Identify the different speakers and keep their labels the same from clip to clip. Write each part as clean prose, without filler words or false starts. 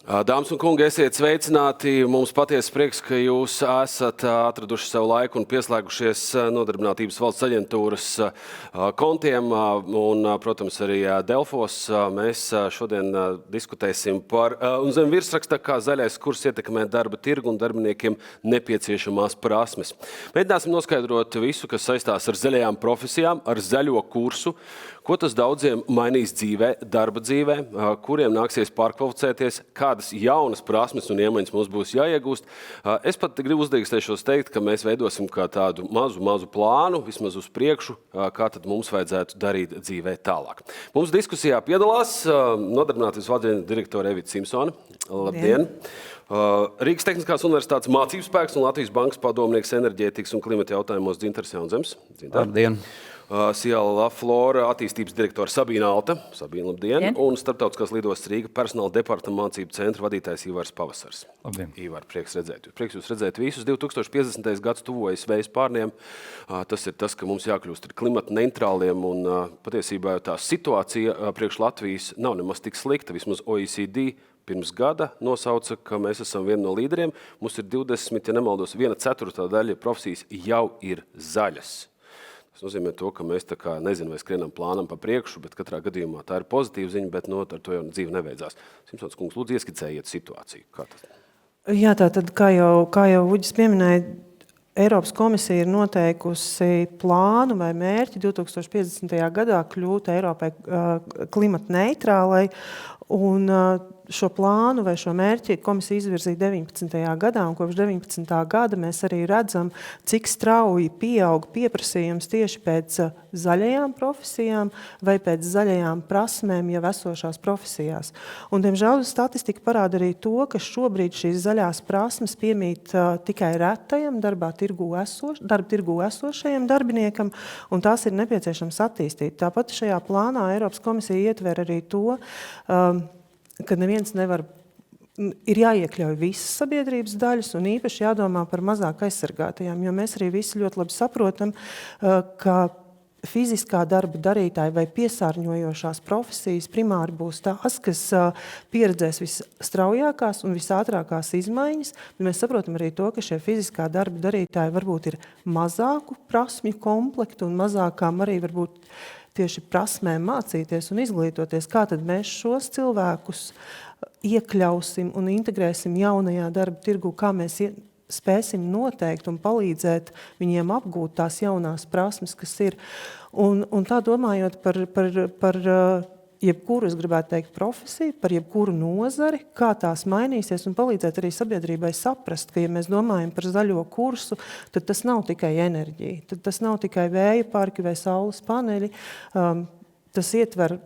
Speaker 1: Dāmas un kungi, esiet sveicināti. Mums patiesi prieks, ka jūs esat atraduši savu laiku un pieslēgušies Nodarbinātības valsts aģentūras kontiem un, protams, arī Delfos. Mēs šodien diskutēsim par un zem virsraksta, kā zaļais kurs ietekmē darba tirgu un darbiniekiem nepieciešamās prasmes. Mēģināsim noskaidrot visu, kas saistās ar zaļajām profesijām, ar zaļo kursu, ko tas daudziem mainīs dzīvē, darba dzīvē, kuriem nāksies pārkvalificēties, kādas jaunas prasmes un iemaņas mums būs jāiegūst. Es pat gribu uzdrīkstēšos teikt, ka mēs veidosim kā tādu mazu plānu, vismaz uz priekšu, kā tad mums vajadzētu darīt dzīvē tālāk. Mums diskusijā piedalās Nodarbinātības valdes direktore Evita Simpsone. Labdien! Rīgas Tehniskās universitātes mācību spēks un Latvijas bankas padomnieks enerģētikas un klimata jautājumos Dzintars Jaunzems.
Speaker 2: Labdien!
Speaker 1: Ciela Flora attīstības direktora Sabīna Alta. Sabīna, labdien! Un Starptautiskās lidostas Rīga personāla departamenta mācību centra vadītājs Ivars Pavasars.
Speaker 2: Labdien!
Speaker 1: Ivar, prieks redzēt. Prieks jūs redzēt visus. 2050. gads tuvojas vējas pārniem. Tas ir tas, ka mums jākļūst ar klimata neitrāliem un patiesībā tā situācija priekš Latvijas nav nemaz tik slikta. Vismaz OECD pirms gada nosauca, ka mēs esam vieni no līderiem. Mums ir 20, ja nemaldos, 1/4 daļa profesijas jau ir zaļas. Tas nozīmē to, ka mēs tā kā, nezinu, vai skrienam plānam pa priekšu, bet katrā gadījumā tā ir pozitīva ziņa, bet ar to jau dzīve neveidzās. Simpsons kungs, lūdzu ieskicējiet situāciju. Kā tas?
Speaker 3: Jā, tātad, kā jau Uģis pieminēja, Eiropas komisija ir noteikusi plānu vai mērķi 2050. gadā kļūt Eiropai klimata neitrālai. Un šo plānu vai šo mērķi komisija izvirzīja 19. gadā, un kopš 19. gada mēs arī redzam, cik strauji pieaug pieprasījums tieši pēc zaļajām profesijām vai pēc zaļajām prasmēm jau esošās profesijās. Un, diemžēl, statistika parāda arī to, ka šobrīd šīs zaļās prasmes piemīt tikai retajam darba tirgū esošajam darbiniekam, un tās ir nepieciešams attīstīt. Tāpat šajā plānā Eiropas komisija ietver arī to, ka neviens ir jāiekļauj visas sabiedrības daļas un īpaši jādomā par mazāk aizsargātajām, jo mēs arī visi ļoti labi saprotam, ka fiziskā darba darītāji vai piesārņojošās profesijas primāri būs tās, kas pieredzēs visstraujākās un visātrākās izmaiņas. Mēs saprotam arī to, ka šie fiziskā darba darītāji varbūt ir mazāku prasmju komplektu un mazākām arī varbūt tieši prasmēm mācīties un izglītoties, kā tad mēs šos cilvēkus iekļausim un integrēsim jaunajā darba tirgu, kā mēs spēsim noteikt un palīdzēt viņiem apgūt tās jaunās prasmes, kas ir. Un tā domājot par jebkuru, es gribētu teikt, profesiju, par jebkuru nozari, kā tās mainīsies un palīdzēt arī sabiedrībai saprast, ka, ja mēs domājam par zaļo kursu, tad tas nav tikai enerģija, tad tas nav tikai vēja parki vai saules paneļi, tas ietver,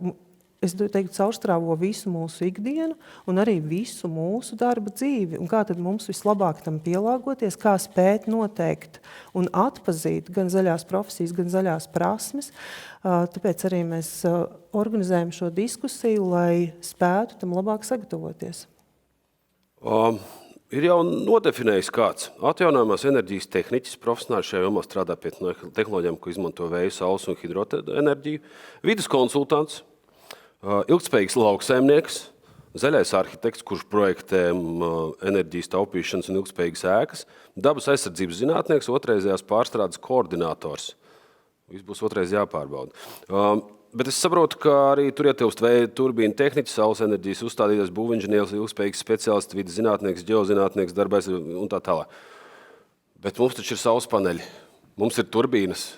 Speaker 3: es teiktu, caurstrāvo visu mūsu ikdienu un arī visu mūsu darba dzīvi. Un kā tad mums vislabāk tam pielāgoties, kā spēt noteikt un atpazīt gan zaļās profesijas, gan zaļās prasmes. Tāpēc arī mēs organizējam šo diskusiju, lai spētu tam labāk sagatavoties.
Speaker 1: Ir jau nodefinējis kāds. Atjaunojamās enerģijas tehniķis, profesionāli šajā jomā strādā pie tehnoloģijām, ko izmanto vēju, saules un hidroenerģiju, vides konsultants, ilgtspējīgs lauksaimnieks, zaļais arhitekts, kurš projektē enerģijas taupīšanas un ilgtspējīgas ēkas, dabas aizsardzības zinātnieks, otrreizējās pārstrādes koordinators. Viss būs otrais jāpārbauda. Bet es saprotu, ka arī tur ietilpst vēja turbīnu tehniķis, saules enerģijas uzstādītājs, būvinženieris, ilgtspējīgs speciālists, vides zinātnieks, ģeozinātnieks, darbais un tā tālāk. Bet mums taču ir saules paneļi, mums ir turbīnas.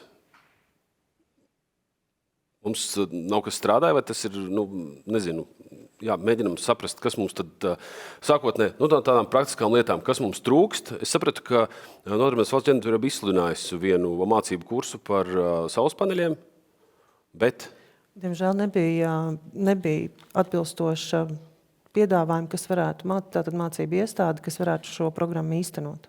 Speaker 1: Mums nav kas strādāja, vai tas ir, nezinu, mēģinam saprast, kas mums tad sākotnē, tādām praktiskām lietām, kas mums trūkst. Es sapratu, ka Nodarbinātības valsts aģentūra ir izsludinājusi vienu mācību kursu par saules paneļiem, bet
Speaker 3: diemžēl nebija atbilstoša piedāvājuma, kas varētu tātad mācību iestādi, kas varētu šo programmu īstenot.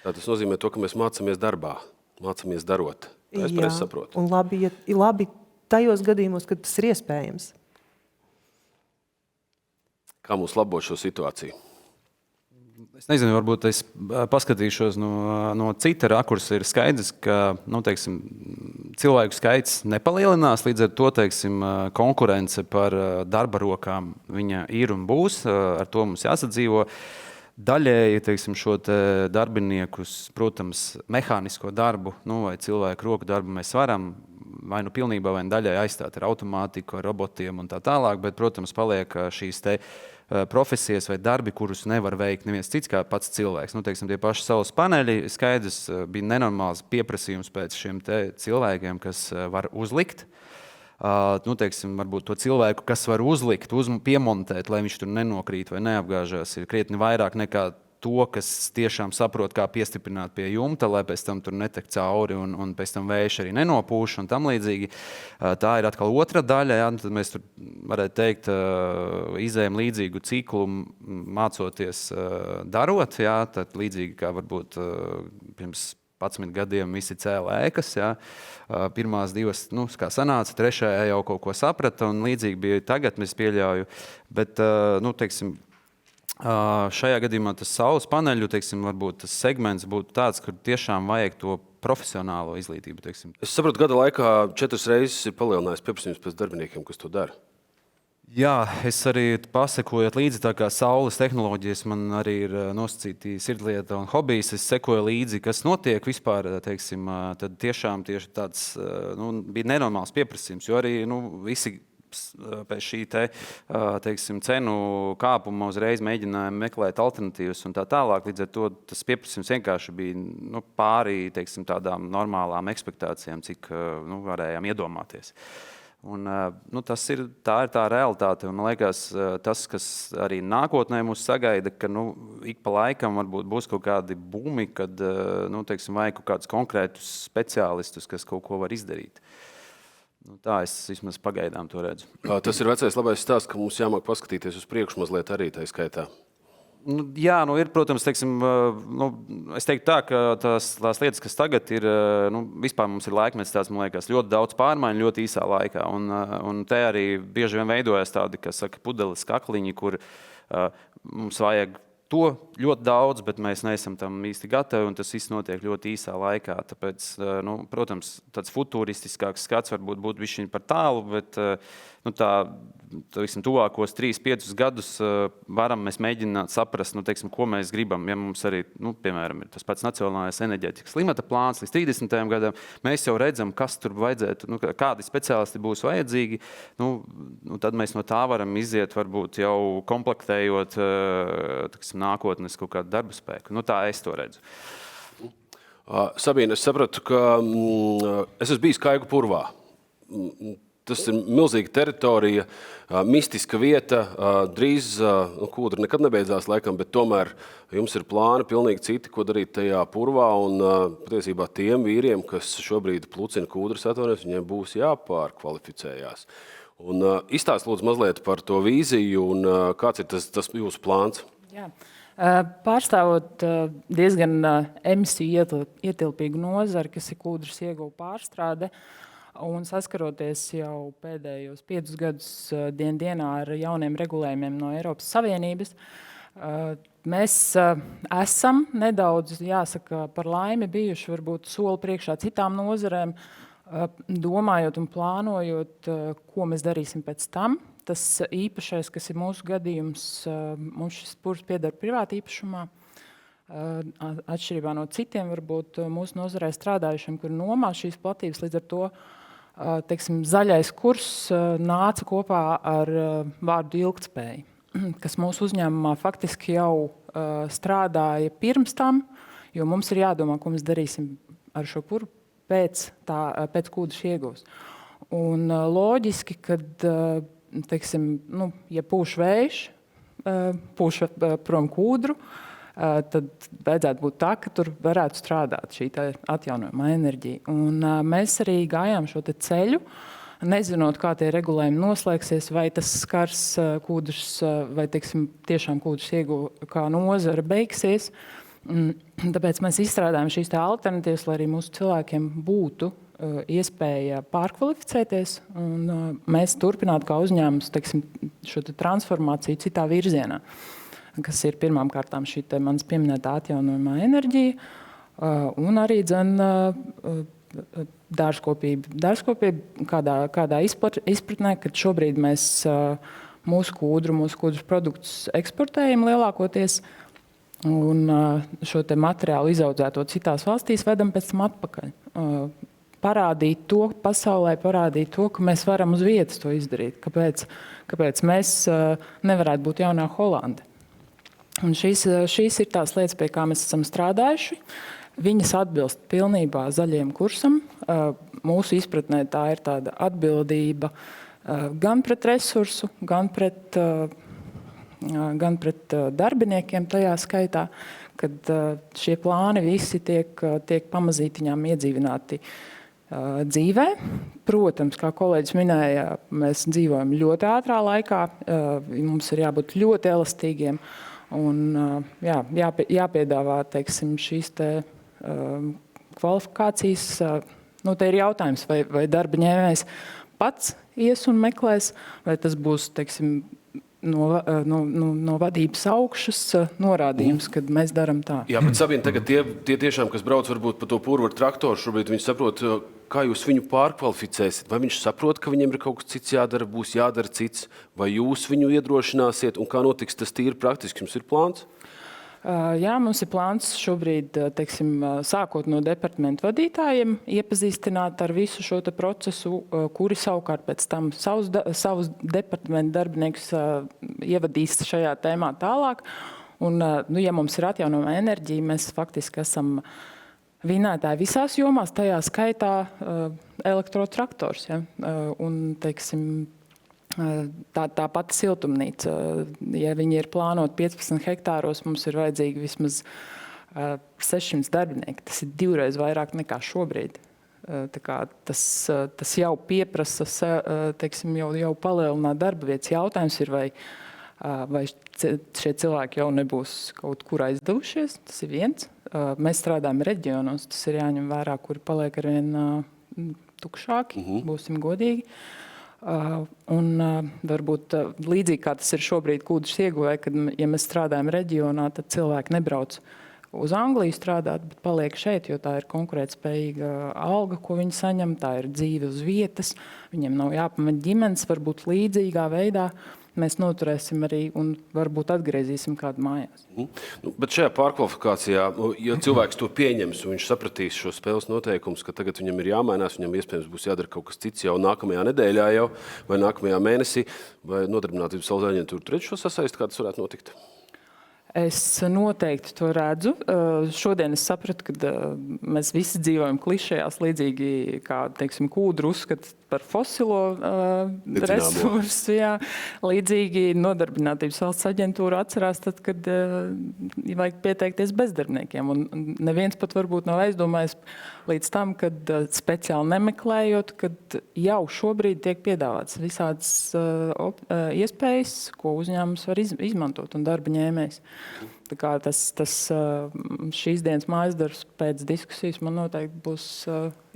Speaker 1: Tas nozīmē to, ka mēs mācāmies darbā, mācāmies darot. Tā es pareizi saprotu.
Speaker 3: Un labi tajos gadījumos, kad tas ir iespējams.
Speaker 1: Kā mums labot šo situāciju?
Speaker 2: Es nezinu, varbūt es paskatīšos no cita rakursa. Ir skaidrs, ka cilvēku skaits nepalielinās, līdz ar to konkurence par darba rokām viņa ir un būs. Ar to mums jāsadzīvo. Daļēji šo darbiniekus, protams, mehānisko darbu vai cilvēku roku darbu mēs varam vai nu pilnībā, vai daļai aizstāt ar automātiku, ar robotiem un tā tālāk, bet, protams, paliek šīs profesijas vai darbi, kurus nevar veikt neviens cits kā pats cilvēks. Tie paši saules paneļi, skaidrs, bija nenormāls pieprasījums pēc šiem cilvēkiem, kas var uzlikt. Varbūt to cilvēku, kas var uzlikt, piemontēt, lai viņš tur nenokrīt vai neapgāžās, ir krietni vairāk nekā to, kas tiešām saprot, kā piestiprināt pie jumta, lai pēc tam tur netek cauri un pēc tam vējš arī nenopūš un tam līdzīgi. Tā ir atkal otra daļa, tad mēs tur varētu teikt, izējam līdzīgu ciklu mācoties darot, tad līdzīgi kā varbūt pirms 11 gadiem visi cēla ēkas, pirmās divas, kā sanāca, trešajā jau kaut ko saprata un līdzīgi bija tagad, mēs pieļauju, bet, šajā gadījumā tas saules paneļu, varbūt tas segments būtu tāds, kur tiešām vajag to profesionālo izglītību.
Speaker 1: Es saprotu, gada laikā 4 reizes ir palielinājis pieprasījums pēc darbiniekiem, kas to dara.
Speaker 2: Jā, es arī pasekojot līdzi, tā kā saules tehnoloģijas man arī ir nosacīti sirdlieta un hobijs, es sekoju līdzi, kas notiek vispār, tad tiešām tieši tāds, bija nenormāls pieprasījums, jo arī, visi pēc šī cenu kāpuma uzreiz mēģinājām meklēt alternatīvas un tā tālāk. Līdz ar to tas pieprasījums vienkārši bija pāri tādām normālām ekspektācijām, cik varējām iedomāties. Un, tā ir tā realitāte. Un, man liekas, tas, kas arī nākotnē mūs sagaida, ka ik pa laikam varbūt būs kaut kādi bumi, kad vajag kaut kādus konkrētus speciālistus, kas kaut ko var izdarīt. Tā es vismaz pagaidām to redzu.
Speaker 1: Tas ir vecais labais stāsts, ka mums jāmāk paskatīties uz priekšu mazliet arī tā skaitā.
Speaker 2: Jā, ir, protams, es teiktu tā, ka tās lietas, kas tagad ir, vispār mums ir laikmets tāds, man liekas, ļoti daudz pārmaiņu ļoti īsā laikā. Un te arī bieži vien veidojas tādi, kas saka, pudeles kakliņi, kur mums vajag to ļoti daudz, bet mēs neesam tam īsti gatavi, un tas viss notiek ļoti īsā laikā. Tāpēc, protams, tāds futuristiskāks skats varbūt būtu bišķiņ par tālu, bet tuvākos 3-5 gadus varam mēs mēģināt saprast, ko mēs gribam. Ja mums arī, piemēram, ir tas pats Nacionālais enerģētikas klimata plāns līdz 30. gadam, mēs jau redzam, kas tur vajadzētu, kādi speciālisti būs vajadzīgi, tad mēs no tā varam iziet, varbūt jau komplektējot, nākotnes kaut kādu darba spēku. Tā es to redzu.
Speaker 1: Sabīne, es sapratu, ka es esmu bijis Kaigu purvā. Tas ir milzīga teritorija, mistiska vieta, drīz, kūdra nekad nebeidzās laikam, bet tomēr jums ir plāni pilnīgi citi, ko darīt tajā purvā, un patiesībā tiem vīriem, kas šobrīd plucina kūdras atvainojas, viņiem būs jāpārkvalificējās. Un izstāst lūdzu mazliet par to vīziju, un kāds ir tas jūsu plāns?
Speaker 4: Jā. Pārstāvot diezgan emisiju ietilpīgu nozari, kas ir kūdras ieguva pārstrāde, un saskaroties jau pēdējos 5 gadus dienā ar jauniem regulējumiem no Eiropas Savienības, mēs esam nedaudz, jāsaka, par laimi bijuši varbūt soli priekšā citām nozarēm, domājot un plānojot, ko mēs darīsim pēc tam. Tas īpašais, kas ir mūsu gadījums, mums šis purvs pieder privāti īpašumā, atšķirībā no citiem varbūt mūsu nozarē strādājušiem, kuri nomā šīs platības, līdz ar to zaļais kurs nāca kopā ar vārdu ilgtspēja, kas mūsu uzņēmumā faktiski jau strādāja pirms tam, jo mums ir jādomā, ko mēs darīsim ar šo purvu pēc kūdras ieguvas. Un loģiski, kad ja pūš vējš, pūš prom kūdru, tad vajadzētu būt tā, ka tur varētu strādāt šī atjaunojumā enerģija. Un mēs arī gājām šo ceļu, nezinot, kā tie regulējumi noslēgsies, vai tas skars kūdras, vai tiešām kūdras ieguva kā nozara beigsies. Tāpēc mēs izstrādājam šīs alternatīvas, lai arī mūsu cilvēkiem būtu iespēja pārkvalificēties, un mēs turpinātu kā uzņēmums šo transformāciju citā virzienā. kas ir pirmām kārtām šī te manas pieminētā atjaunojamā enerģija, un arī dārzkopība. Dārzkopība kādā izpratnē, kad šobrīd mēs mūsu kūdrus produktus eksportējam lielākoties, un šo te materiālu izaudzēto citās valstīs vedam pēc tam atpakaļ. Parādīt to pasaulē, parādīt to, ka mēs varam uz vietas to izdarīt. Kāpēc mēs nevarētu būt jaunā Holanda? Un šīs ir tās lietas, pie kā mēs esam strādājuši. Viņas atbilst pilnībā zaļiem kursam. Mūsu izpratnē tā ir tāda atbildība gan pret resursu, gan pret darbiniekiem tajā skaitā, kad šie plāni visi tiek pamazītiņām iedzīvināti dzīvē. Protams, kā kolēģis minēja, mēs dzīvojam ļoti ātrā laikā, mums ir jābūt ļoti elastīgiem un jāpiedāvā, teiksim, šīs te kvalifikācijas. Te ir jautājums, vai darba ņēmējs pats ies un meklēs, vai tas būs, teiksim, no vadības augšas norādījums, kad mēs darām tā.
Speaker 1: Jā, bet Sabīne, tagad tie tiešām, kas brauc varbūt pa to purvu ar traktoru, šobrīd viņi saprot, kā jūs viņu pārkvalificēsiet. Vai viņš saprot, ka viņiem ir kaut kas cits jādara, būs jādara cits, vai jūs viņu iedrošināsiet, un kā notiks tas tīri praktiski? Jums ir plāns?
Speaker 4: Jā, mums ir plāns šobrīd, teiksim, sākot no departamentu vadītājiem, iepazīstināt ar visu šo te procesu, kuri savukārt pēc tam savus departamentu darbiniekus ievadīs šajā tēmā tālāk. Un, ja mums ir atjaunojama enerģija, mēs faktiski esam vinētāji visās jomās, tajā skaitā elektrotraktors. Ja? Un, teiksim, tā pati siltumnīca, ja viņi ir plānot 15 hektāros, mums ir vajadzīgi vismaz 600 darbinieki. Tas ir 2 reiz vairāk nekā šobrīd. Tā kā tas jau pieprasa, teiksim, jau palielināt darba vietas. Jautājums ir, vai šie cilvēki jau nebūs kaut kur aizdevušies. Tas ir viens. Mēs strādājam reģionos, tas ir jāņem vērā, kuri paliek arvien tukšāki, būsim godīgi. Un varbūt līdzīgi kā tas ir šobrīd kūdras ieguvē, kad, ja mēs strādājam reģionā, tad cilvēki nebrauc uz Angliju strādāt, bet paliek šeit, jo tā ir konkurētspējīga alga, ko viņi saņem, tā ir dzīve uz vietas, viņiem nav jāpamet ģimenes, varbūt līdzīgā veidā mēs noturēsim arī un varbūt atgriezīsim kādu mājās.
Speaker 1: Bet šajā pārkvalifikācijā, ja cilvēks to pieņems un viņš sapratīs šo spēles noteikumus, ka tagad viņam ir jāmainās, viņam iespējams būs jādara kaut kas cits jau nākamajā nedēļā jau, vai nākamajā mēnesī, vai Nodarbinātības valsts aģentūra tur redz šo sasaisti, kā tas varētu notikt?
Speaker 4: Es noteikti to redzu. Šodien es sapratu, ka mēs visi dzīvojam klišejās līdzīgi kā, teiksim, kūdru uzskata par fosilo resursu. Jā. Līdzīgi Nodarbinātības valsts aģentūra atcerās tad, kad vajag pieteikties bezdarbniekiem. Un neviens pat varbūt nav aizdomājis līdz tam, kad speciāli nemeklējot, kad jau šobrīd tiek piedāvāts visādas iespējas, ko uzņēmums var izmantot un darba ņēmējs. Tā kā šīs dienas mājas darbs pēc diskusijas man noteikti būs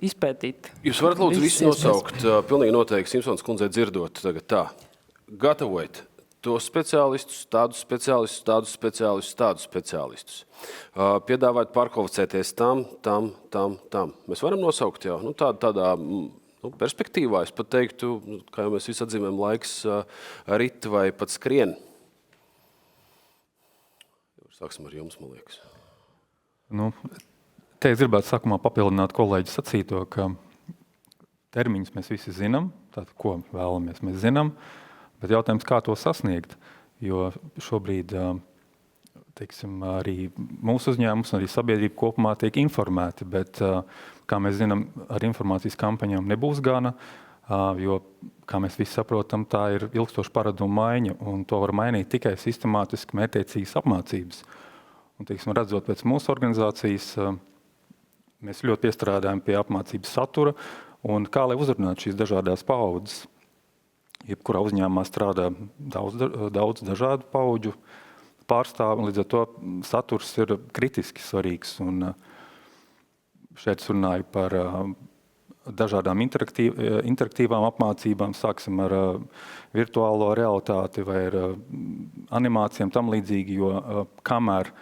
Speaker 4: izpētīt.
Speaker 1: Jūs varat lūdzu visu nosaukt, pilnīgi noteikti Simpsons kundzei dzirdot tagad tā. Gatavojiet tos speciālistus, tādus speciālistus, tādus speciālistus, tādus speciālistus. Piedāvājot pārkvalificēties tam. Mēs varam nosaukt jau tādā perspektīvā, es pat teiktu, kā jau mēs visi atzīmēm, laiks rit vai pat skrien. Sāksim ar jums, man liekas.
Speaker 5: Te es gribētu sākumā papildināt kolēģi sacīto, ka termiņus mēs visi zinām, tātad, ko vēlamies, mēs zinām, bet jautājums, kā to sasniegt, jo šobrīd, teiksim, arī mūsu uzņēmums un arī sabiedrība kopumā tiek informēti, bet, kā mēs zinām, ar informācijas kampaņām nebūs gana, jo, kā mēs visi saprotam, tā ir ilgstoša paradumu maiņa, un to var mainīt tikai sistemātiski mērķtiecīgas apmācības. Un, teiksim, redzot pēc mūsu organizācijas, mēs ļoti piestrādājam pie apmācības satura, un kā lai uzrunātu šīs dažādās paaudzes. Jebkurā uzņēmumā strādā daudz dažādu paudžu pārstāvu, un līdz ar to saturs ir kritiski svarīgs. Un šeit es runāju par dažādām interaktīvām apmācībām, sāksim ar virtuālo realitāti vai ar animācijām tam līdzīgi, jo kamēr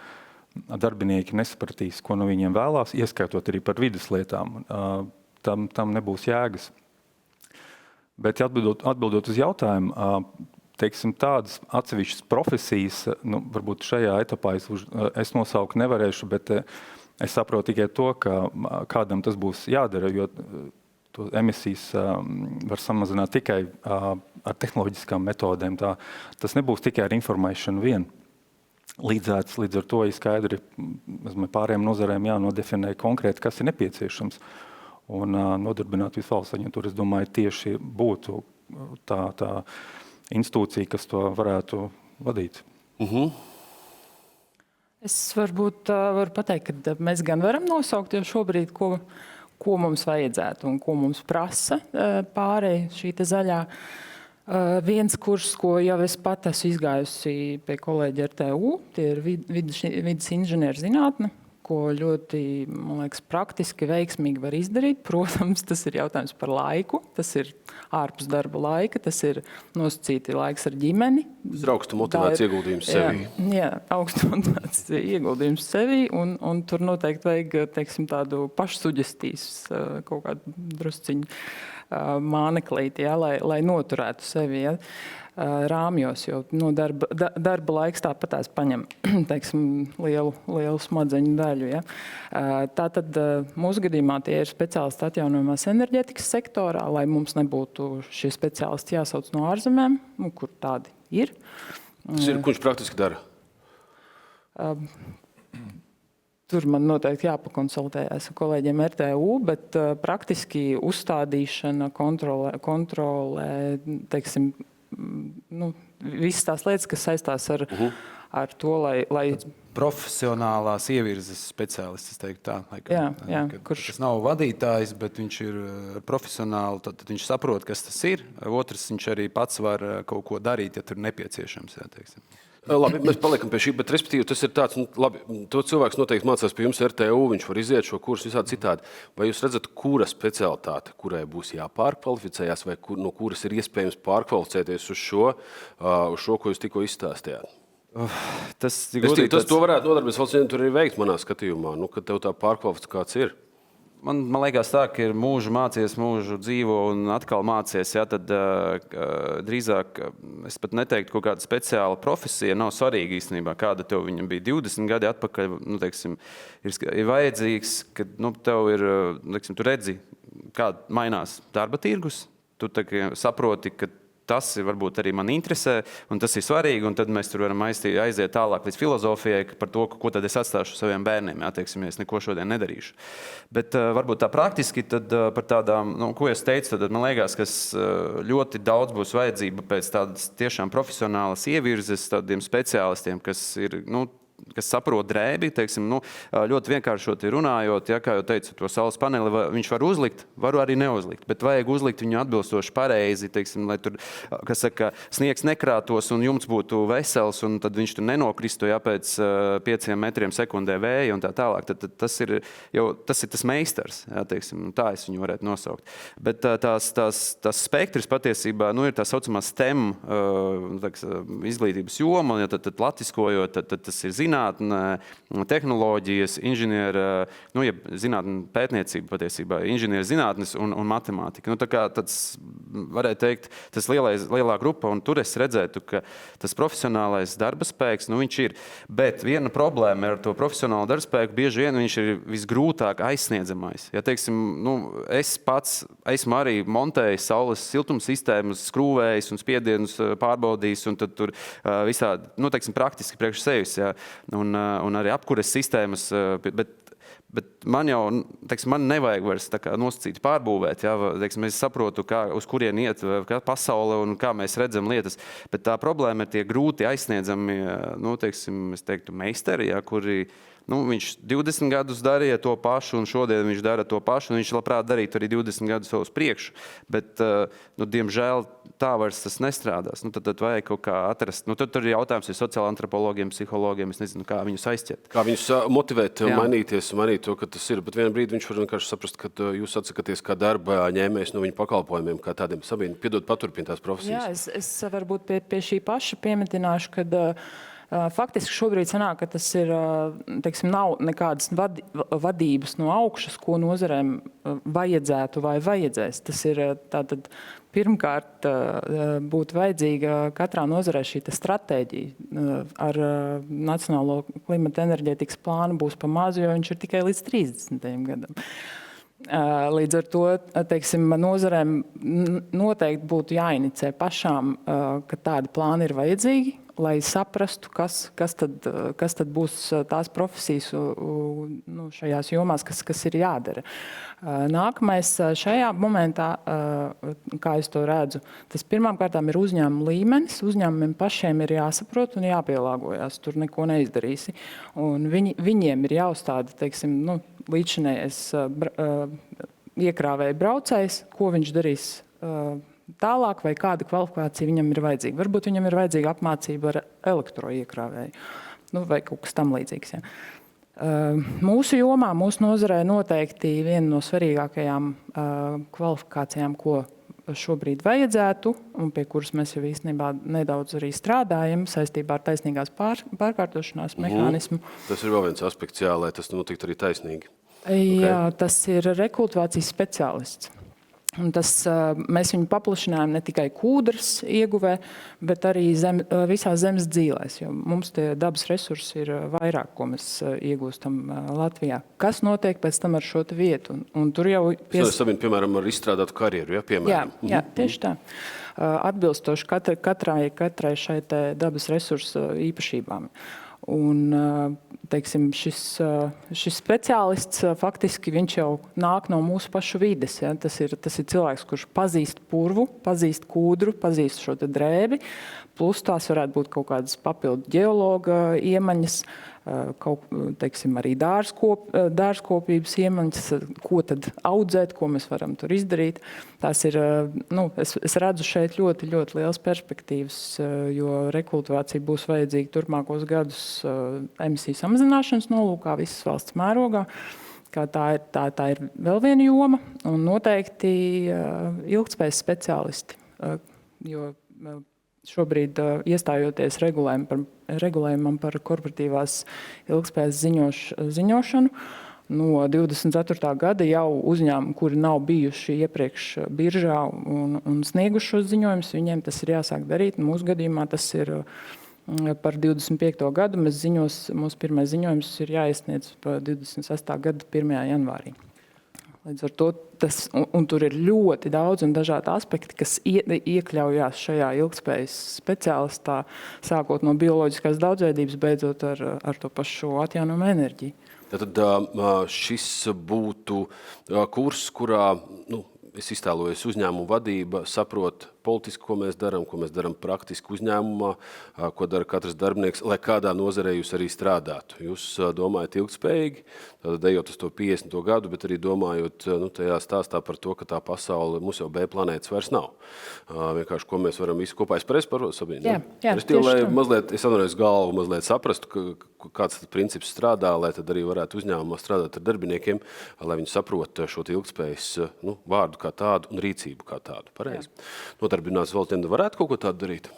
Speaker 5: darbinieki nesapratīs, ko no viņiem vēlās, ieskaitot arī par vidas lietām, tam nebūs jēgas. Bet atbildot uz jautājumu, teiksim, tādas atsevišķas profesijas, varbūt šajā etapā es nosaukt nevarēšu, bet es saprotu tikai to, ka kādam tas būs jādara, jo to emisijas var samazināt tikai ar tehnoloģiskām metodēm. Tas nebūs tikai ar informēšanu vien. Līdz ar to ir skaidri pārējiem nozarēm jānodefinē konkrēti, kas ir nepieciešams. Un Nodarbinātības valsts aģentūra, es domāju, tieši būtu tā institūcija, kas to varētu vadīt.
Speaker 4: Es varbūt varu pateikt, ka mēs gan varam nosaukt jau šobrīd, ko mums vajadzētu un ko mums prasa pārēj šī zaļā. Viens kurs, ko jau es pat esmu izgājusi pie kolēģa RTU, tie ir vidas inženieru zinātne, ko ļoti, man liekas, praktiski veiksmīgi var izdarīt. Protams, tas ir jautājums par laiku, tas ir ārpus darba laika, tas ir nosacīti laiks ar ģimeni.
Speaker 1: Tas ir augstu motivāts ieguldījums sevī.
Speaker 4: Jā, augstu motivāts ieguldījums sevī, un tur noteikti vajag, teiksim, tādu pašsuģestīs kaut kādu drusciņu māneklīti, lai noturētu sevi. Ja. Rāmjos, jo darba laiks tāpatās paņem, teiksim, lielu smadzeņu daļu. Ja. Tātad mūsu gadījumā tie ir speciālisti atjaunojamās enerģētikas sektorā, lai mums nebūtu šie speciālisti jāsauc no ārzemēm, kur tādi ir.
Speaker 1: Tas ir, ko viņš praktiski dara?
Speaker 4: Tur man noteikti jāpakonsultējas ar kolēģiem RTU, bet praktiski uzstādīšana, kontrolē, teiksim, visas tās lietas, kas saistās ar to, lai
Speaker 2: profesionālās ievirzes speciālists, es teiktu tā. Tas nav vadītājs, bet viņš ir profesionāli, tad viņš saprot, kas tas ir. Otrs, viņš arī pats var kaut ko darīt, ja tur nepieciešams.
Speaker 1: Labi, mēs paliekam pie šī, bet respektīvi tas ir tāds, to cilvēks noteikti mācās pie jums RTU, viņš var iziet šo kursu visādi citādi. Vai jūs redzat, kura specialitāte, kurai būs jāpārkvalificējās, vai no kuras ir iespējams pārkvalificēties uz šo, ko jūs tikko izstāstījāt? To varētu Nodarbinātības valsts aģentūra arī veikt manā skatījumā, kad tev tā pārkvalifikācija ir.
Speaker 2: Man liekas tā, ka ir mūžu mācies, mūžu dzīvo un atkal mācies. Ja, tad drīzāk es pat neteiktu, kaut kāda speciāla profesija nav svarīga īstenībā. Kāda tev viņam bija 20 gadi atpakaļ, ir vajadzīgs, ka tev ir, tu redzi, kā mainās darba tirgus. Tu saproti, ka tas varbūt arī man interesē, un tas ir svarīgi, un tad mēs tur varam aiziet tālāk līdz filozofijai par to, ko tad es atstāšu saviem bērniem, ja es neko šodien nedarīšu. Bet varbūt tā praktiski tad par tādām, ko es teicu, tad man liekas, ka ļoti daudz būs vajadzība pēc tādas tiešām profesionālas ievirzes, tādiem speciālistiem, kas ir, kas saprot drēbi, ļoti vienkāršoti runājot, kā jau teicu, to saules paneli viņš var uzlikt, varu arī neuzlikt, bet vajag uzlikt viņu atbilstoši pareizi, lai tur, sniegs nekrātos un jumts būtu vesels, un tad viņš tur nenokristu, pēc 5 metriem sekundē vēja un tā tālāk. Tad tas ir tas meistars, tā es viņu varētu nosaukt. Bet tās spektrs patiesībā, ir tā saucamā STEM izglītības joma, ja tad latviskojot, tad tas ir zinātne, tehnoloģijas, inženiera, zinātne pētniecība patiesībā, inženieru zinātnes un matemātika. Tas varētu teikt, tas lielā grupa, un tur es redzētu, ka tas profesionālais darba spēks, viņš ir. Bet viena problēma ar to profesionālo darba spēku, bieži vien viņš ir visgrūtāk aizsniedzamais. Ja, es pats esmu arī montējis saules siltumsistēmas, skrūvējis un spiedienus pārbaudījis, un tad tur visādi, praktiski priekš sevis, ja. Un arī apkures sistēmas, bet man jau, man nevajag vairs nosacīt pārbūvēt, ja, es saprotu, uz kurien iet pasaule un kā mēs redzam lietas, bet tā problēma ir tie grūti aizsniedzami, es teiktu, meistari, ja, kuri, viņš 20 gadus darīja to pašu, un šodien viņš dara to pašu, un viņš labprāt darītu arī 20 gadus vēl uz priekšu, bet, diemžēl, tā vairs tas nestrādās. Nu, tad vajag kaut kā atrast. Nu, tur ir jautājums ar sociāla antropologiem, psihologiem. Es nezinu, kā viņus aizķert.
Speaker 1: Kā viņus motivēt, mainīties, mainīt to, ka tas ir. Bet vienā brīdī viņš var vienkārši saprast, ka jūs atsakaties kā darba ņēmējs no viņu pakalpojumiem, kā tādiem Sabīne. Piedod, paturpin tās profesijas.
Speaker 4: Jā, es varbūt pie šī paša piemetināšu, kad faktiski šobrīd sanāk, ka tas ir, teiksim, nav nekādas vadības no augšas, ko nozarēm vajadzētu vai vajadzēs. Tas ir tātad pirmkārt būtu vajadzīga katrā nozarē šī stratēģija. Ar Nacionālo klimata enerģētikas plānu būs pa mazu, jo viņš ir tikai līdz 30. gadam. Līdz ar to, teiksim, nozarēm noteikti būtu jāinicē pašām, ka tādi plāni ir vajadzīgi, lai saprastu, kas tad būs tās profesijas šajās jomās, kas ir jādara. Nākamais šajā momentā, kā es to redzu, tas pirmām kārtām ir uzņēmuma līmenis. Uzņēmumiem pašiem ir jāsaprot un jāpielāgojas. Tur neko neizdarīsi. Un viņiem ir jāuzstāda, teiksim, līdzinējais iekrāvēja braucējs, ko viņš darīs tālāk, vai kāda kvalifikācija viņam ir vajadzīga. Varbūt viņam ir vajadzīga apmācība ar elektroiekrāvēju, vai kaut kas tam līdzīgs. Ja. Mūsu jomā, mūsu nozarē noteikti viena no svarīgākajām kvalifikācijām, ko šobrīd vajadzētu, un pie kuras mēs jau īstenībā nedaudz arī strādājam saistībā ar taisnīgās pārkārtošanās mehānismu.
Speaker 1: Tas ir vēl viens aspekts, lai tas notiktu arī taisnīgi.
Speaker 4: Jā, tas ir rekultivācijas speciālists. Un mēs viņu paplašinājām ne tikai kūdras ieguvē, bet arī visās zemes dzīvēs. Mums tie dabas resursi ir vairāk, ko mēs iegūstam Latvijā. Kas notiek pēc tam ar šo vietu? Un tur jau
Speaker 1: Sabīne, piemēram, ar izstrādātu karjeru, ja, piemēram?
Speaker 4: Jā, tieši tā. Atbilstoši katrai šai dabas resursu īpašībām. Un, teiksim, šis speciālists faktiski viņš jau nāk no mūsu pašu vides. Ja? Tas ir cilvēks, kurš pazīst purvu, pazīst kūdru, pazīst šo drēbi, plus tās varētu būt kaut kādas papildu ģeologa iemaņas, teiksim, arī dārzkopības iemaņas, ko tad audzēt, ko mēs varam tur izdarīt. Tās ir, es redzu šeit ļoti, ļoti liels perspektīvas, jo rekultivācija būs vajadzīga turpmākos gadus emisiju samazināšanas nolūkā visas valsts mērogā. Tā ir vēl viena joma, un noteikti ilgtspējas speciālisti, jo šobrīd iestājoties regulējumam par korporatīvās ilgtspējas ziņošanu, no 24. gada jau uzņēmumi, kuri nav bijuši iepriekš biržā un snieguši šos ziņojumus, viņiem tas ir jāsāk darīt. Mūsu gadījumā tas ir par 25. gadu. Mūsu pirmais ziņojums ir jāiesniedz par 26. gada 1. janvārī. Līdz ar to tur ir ļoti daudz un dažādi aspekti, kas iekļaujās šajā ilgtspējas speciālistā, sākot no bioloģiskās daudzveidības, beidzot ar to pašu atjaunojumu enerģiju.
Speaker 1: Tad šis būtu kurs, kurā es iztēlojos uzņēmumu vadība, saprot politiski, ko mēs darām praktiski uzņēmumā, ko dara katrs darbinieks, lai kādā nozarē jūs arī strādātu. Jūs domājat ilgtspējīgi, tad ejot uz to 50. gadu, bet arī domājot tajā stāstā par to, ka tā pasaule, mums jau B planētas vairs nav. Vienkārši, ko mēs varam visi kopā izprast, Sabīne?
Speaker 4: Jā,
Speaker 1: lai mazliet, es atvainojos galvu, mazliet saprastu, kāds tas princips strādā, lai tad arī varētu uzņēmumā strādāt ar darbiniekiem, lai viņi saprot šo ilgtspējas vārdu kā tādu un rīcību kā tādu. Pareizi. Nodarbināts valsts varētu kaut ko tādu darīt?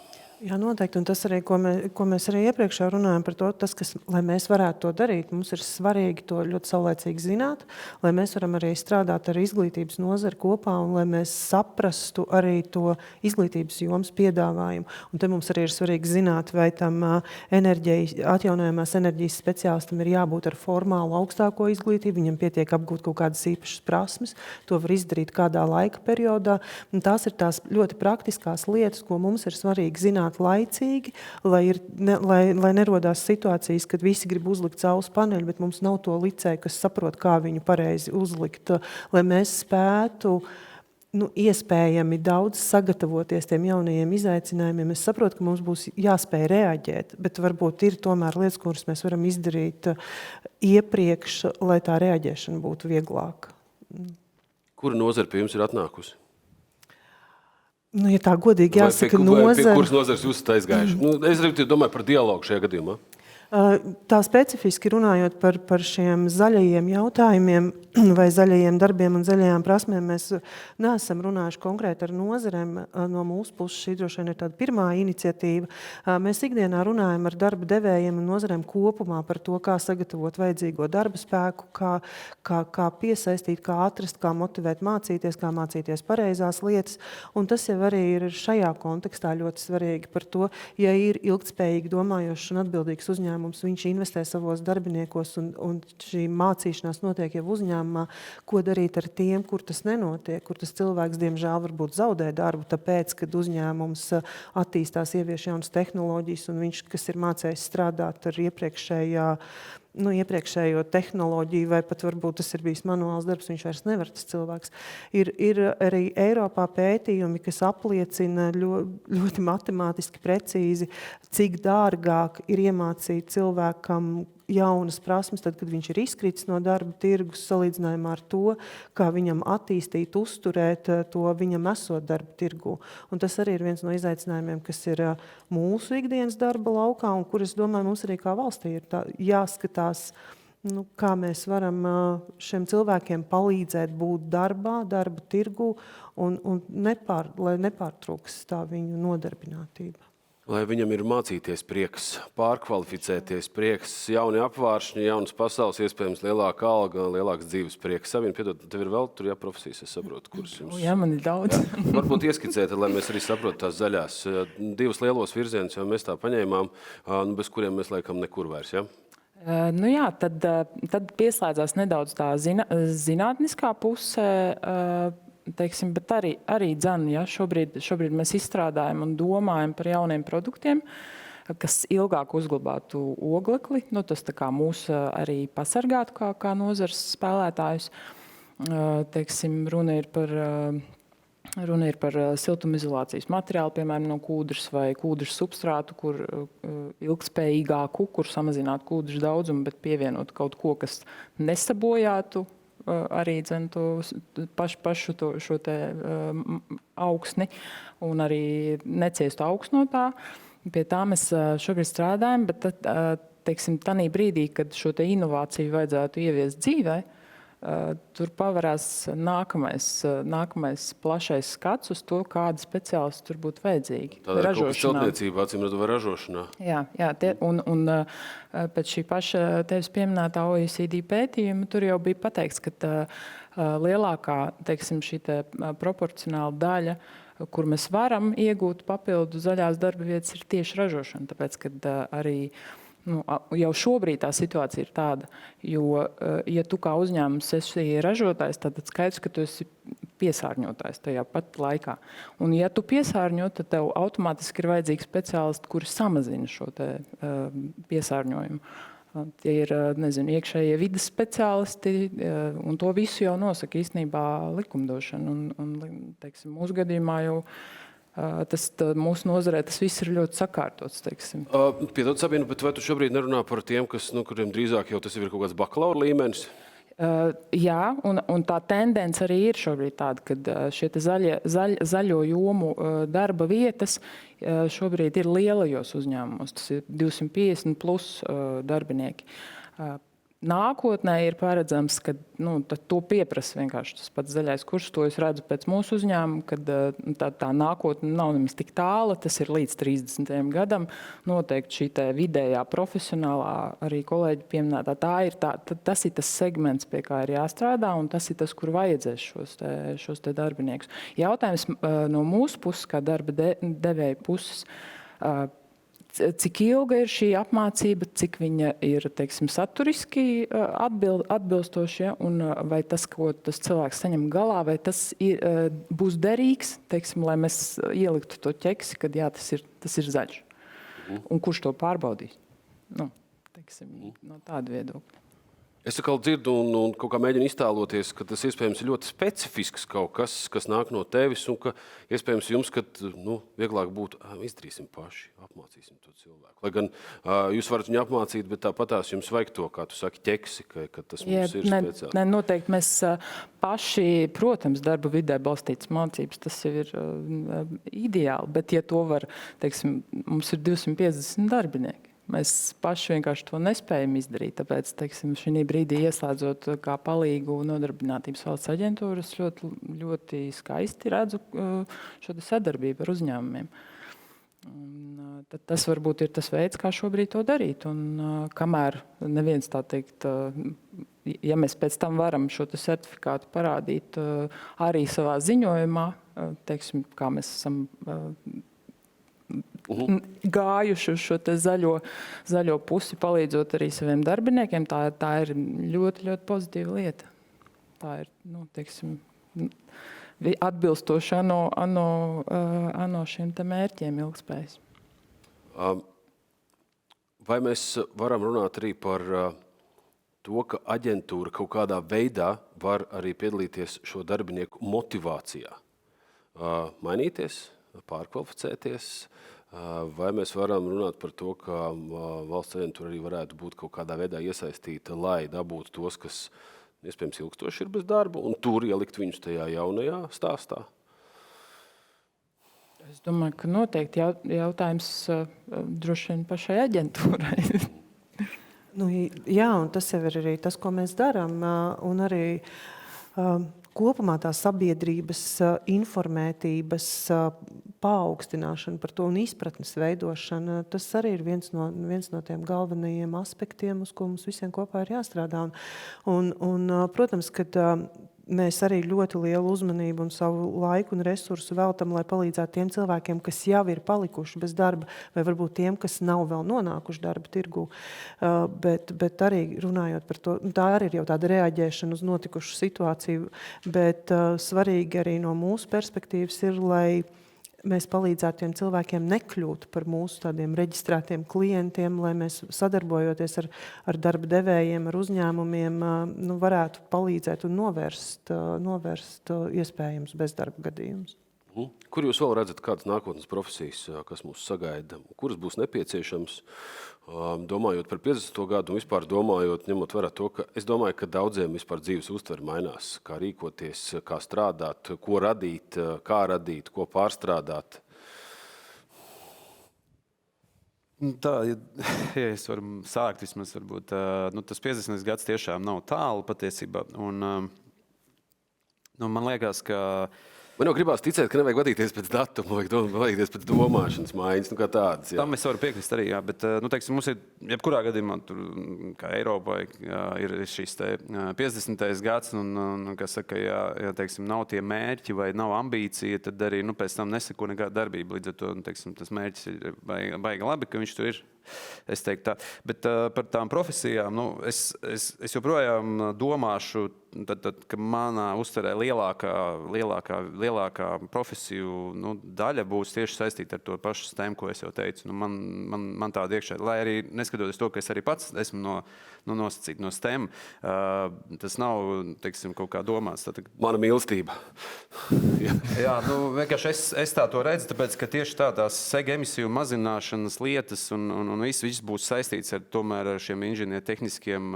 Speaker 3: Jā, noteikti. Un tas arī, ko mēs arī iepriekš jau runājam par to, lai mēs varētu to darīt, mums ir svarīgi to ļoti saulēcīgi zināt, lai mēs varam arī strādāt ar izglītības nozari kopā un lai mēs saprastu arī to izglītības jomas piedāvājumu. Un te mums arī ir svarīgi zināt, vai tam atjaunojamās enerģijas speciālistam ir jābūt ar formālu augstāko izglītību, viņam pietiek apgūt kaut kādas īpašas prasmes, to var izdarīt kādā laika periodā. Un tās ir tās ļoti praktiskās lietas, ko mums ir svarīgi zināt laicīgi, lai nerodās situācijas, kad visi grib uzlikt saules paneļu, bet mums nav to licēju, kas saprot, kā viņu pareizi uzlikt, lai mēs spētu iespējami daudz sagatavoties tiem jaunajiem izaicinājumiem. Es saprotu, ka mums būs jāspēj reaģēt, bet varbūt ir tomēr lietas, kuras mēs varam izdarīt iepriekš, lai tā reaģēšana būtu vieglāka.
Speaker 1: Kura nozara pie jums ir atnākusi?
Speaker 3: Nu, ja tā godīgi jāsaka,
Speaker 1: Pie kuras nozares jūs esat aizgājuši? Es arī domāju par dialogu šajā gadījumā.
Speaker 3: Tā specifiski runājot par šiem zaļajiem jautājumiem vai zaļajiem darbiem un zaļajām prasmēm, mēs neesam runājuši konkrēti ar nozarēm. No mūsu puses šī droši vien ir tāda pirmā iniciatīva. Mēs ikdienā runājam ar darba devējiem un nozarēm kopumā par to, kā sagatavot vajadzīgo darba spēku, kā piesaistīt, kā atrast, kā motivēt mācīties, kā mācīties pareizās lietas. Un tas jau arī ir šajā kontekstā ļoti svarīgi par to, ja ir ilgtspējīgi domājošs un atbildīgs uzņēmums, viņš investē savos darbiniekos un šī mācīšanās notiek jau uzņēmumā, ko darīt ar tiem, kur tas nenotiek, kur tas cilvēks, diemžēl, varbūt zaudē darbu, tāpēc, kad uzņēmums attīstās, ievieš jaunas tehnoloģijas, un viņš, kas ir mācējis strādāt ar iepriekšējo tehnoloģiju, vai pat varbūt tas ir bijis manuāls darbs, viņš vairs nevar, tas cilvēks. Ir arī Eiropā pētījumi, kas apliecina ļoti matemātiski precīzi, cik dārgāk ir iemācīt cilvēkam jaunas prasmes, tad, kad viņš ir izkritis no darba tirgus, salīdzinājumā ar to, kā viņam attīstīt, uzturēt to viņam esot darba tirgu. Un tas arī ir viens no izaicinājumiem, kas ir mūsu ikdienas darba laukā, un kur, es domāju, mums arī kā valstī ir jāskatās, kā mēs varam šiem cilvēkiem palīdzēt būt darbā, darba tirgu, un lai nepārtrūks tā viņu nodarbinātība.
Speaker 1: Lai viņam ir mācīties prieks, pārkvalificēties prieks, jauni apvāršņi, jaunas pasaules, iespējams lielāka alga, lielāks dzīves prieks. Sabīne, piedod, tev ir vēl tur profesijas, es saprotu, kuras jums...
Speaker 4: Jā, man ir daudz.
Speaker 1: Varbūt ieskicēt, lai mēs arī saprotu tās zaļās. Divas lielos virzienus jau mēs tā paņēmām, bez kuriem mēs laikam nekur vairs, ja?
Speaker 4: Tad pieslēdzās nedaudz tā zinātniskā pusē, teiksim, bet arī šobrīd mēs izstrādājam un domājam par jauniem produktiem, kas ilgāk uzglabātu oglekli. Tas tā kā mūs arī pasargātu kā nozares spēlētājus. Teiksim, runa ir par siltumizolācijas materiālu, piemēram, no kūdras vai kūdras substrātu, kur ilgspējīgāku, kur samazinātu kūdras daudzumu, bet pievienot kaut ko, kas nesabojātu arī pašu šo te augsni un arī neciestu augstu no tā. Pie tā mēs šobrīd strādājam, bet teiksim, tanī brīdī, kad šo te inovāciju vajadzētu ieviest dzīvē, tur pavarās nākamais plašais skats uz to, kādi speciālisti tur būtu vajadzīgi.
Speaker 1: Tādā ir kaut kas celtniecībā, acīm redzot, vai ražošanā.
Speaker 4: Jā, un pēc šī paša tevis pieminētā OECD pētījuma tur jau bija pateikts, ka lielākā, teiksim, šī te proporcionāla daļa, kur mēs varam iegūt papildu zaļās darba vietas, ir tieši ražošana. Tāpēc, kad arī jau šobrīd tā situācija ir tāda, jo, ja tu kā uzņēmums esi ražotājs, tad skaidrs, ka tu esi piesārņotājs tajā pat laikā. Un ja tu piesārņo, tad tev automātiski ir vajadzīgi speciālisti, kuri samazina šo te piesārņojumu. Tie ir, iekšējie vides speciālisti, un to visu jau nosaka īstenībā likumdošana. Un teiksim, mūsu gadījumā jau mūsu nozarē tas viss ir ļoti sakārtots, teiksim.
Speaker 1: Piedod, Sabīne, bet vai tu šobrīd nerunā par tiem, kuriem drīzāk jau tas ir kaut kāds bakalaura līmenis?
Speaker 4: Jā, un tā tendence arī ir šobrīd tāda, ka šie zaļo jomu darba vietas šobrīd ir lielajos uzņēmumos. Tas ir 250 plus darbinieki. Nākotnē ir paredzams, ka to pieprasa vienkārši tas pats zaļais kurs. To es redzu pēc mūsu uzņēmuma, kad tā nākotne nav nemaz tik tāla. Tas ir līdz 30. gadam. Noteikti šī te vidējā profesionālā arī kolēģi pieminētā. Tas ir tas segments, pie kā ir jāstrādā, un tas ir tas, kur vajadzēs šos te darbiniekus. Jautājums no mūsu puses, kā darba devēja puses, cik ilga ir šī apmācība, cik viņa ir, teiksim, saturiski atbilstošie, un vai tas, ko tas cilvēks saņem galā, vai tas būs derīgs, teiksim, lai mēs ieliktu to ķeksi, kad jā, tas ir zaļš. Un kurš to pārbaudīs? Teiksim, no tāda viedokļa.
Speaker 1: Es atkal dzirdu un kaut kā mēģinu iztēloties, ka tas iespējams ir ļoti specifisks kaut kas nāk no tevis, un ka iespējams jums, kad vieglāk būtu, izdarīsim paši, apmācīsim to cilvēku. Lai gan jūs varat viņu apmācīt, bet tāpatās jums vajag to, kā tu saki, ķeksi, ka tas mums ir speciāli.
Speaker 4: Ne, noteikti mēs paši, protams, darba vidē balstītas mācības, tas jau ir ideāli, bet ja to var, teiksim, mums ir 250 darbinieki. Mēs paši vienkārši to nespējam izdarīt, tāpēc, teiksim, šī brīdī ieslēdzot kā palīgu Nodarbinātības valsts aģentūras, ļoti, ļoti skaisti redzu šo sadarbību ar uzņēmumiem. Un, tas varbūt ir tas veids, kā šobrīd to darīt. Un kamēr neviens tā teikt, ja mēs pēc tam varam šo certifikātu parādīt arī savā ziņojumā, teiksim, kā mēs esam gājuši uz šo te zaļo pusi, palīdzot arī saviem darbiniekiem, tā ir ļoti, ļoti pozitīva lieta. Tā ir, teiksim, atbilstoši ANO šiem te mērķiem ilgspējas.
Speaker 1: Vai mēs varam runāt arī par to, ka aģentūra kaut kādā veidā var arī piedalīties šo darbinieku motivācijā? Mainīties, pārkvalificēties? Vai mēs varam runāt par to, ka valsts aģentūra arī varētu būt kaut kādā veidā iesaistīta, lai dabūtu tos, kas iespējams ilgstoši ir bez darba, un tur ielikt viņus tajā jaunajā stāstā?
Speaker 4: Es domāju, ka noteikti jautājums droši vien pašai aģentūrai.
Speaker 3: Jā, un tas jau ir arī tas, ko mēs darām, un arī kopumā tā sabiedrības informētības paaugstināšana par to un izpratnes veidošana, tas arī ir viens no tiem galvenajiem aspektiem, uz ko mums visiem kopā ir jāstrādā. Un protams, kad mēs arī ļoti lielu uzmanību un savu laiku un resursu veltam, lai palīdzētu tiem cilvēkiem, kas jau ir palikuši bez darba, vai varbūt tiem, kas nav vēl nonākuši darba tirgū. Bet arī runājot par to, tā arī ir jau tāda reaģēšana uz notikušu situāciju, bet svarīgi arī no mūsu perspektīvas ir, lai mēs palīdzētu tiem cilvēkiem nekļūt par mūsu tādiem reģistrētiem klientiem, lai mēs sadarbojoties ar darba devējiem, ar uzņēmumiem, varētu palīdzēt un novērst iespējams bezdarba gadījumus.
Speaker 1: Kur jūs vēl redzat kādas nākotnes profesijas, kas mūs sagaida, kuras būs nepieciešams, domājot par 50. gadu un vispār domājot, ņemot vērā to, ka es domāju, ka daudziem vispār dzīves uztvere mainās, kā rīkoties, kā strādāt, ko radīt, ko pārstrādāt?
Speaker 2: Tā, ja es varu sākt, vismaz varbūt, tas 50. gads tiešām nav tālu patiesībā, un man liekas, ka
Speaker 1: man jau gribās ticēt, ka nevajag vadīties pēc datuma, vajag vadīties pēc domāšanas maiņas, kā tādas. Jā.
Speaker 2: Tam es varu piekrist arī, jā, bet, teiksim, mums ir, jebkurā gadījumā, tur, kā Eiropai, ir šīs 50. gads, un kas saka, ja teiksim, nav tie mērķi vai nav ambīcija, tad arī, pēc tam neseko nekāda darbība. Līdz ar to, teiksim, tas mērķis ir baigi labi, ka viņš tur ir. Es teiktu tā. Bet par tām profesijām, es joprojām domāšu, ka manā uztverē lielākā profesiju daļa būs tieši saistīta ar to pašu STEM, ko es jau teicu. Man tāda iekšā, lai arī neskatoties to, ka es arī pats esmu nosacīts no STEM, tas nav, teiksim, kaut kā domāts.
Speaker 1: Mana mīlestība.
Speaker 2: Jā, vienkārši es tā to redzu, tāpēc, ka tieši tās sega emisiju mazināšanas lietas un viss būs saistīts ar šiem inženiertehniskiem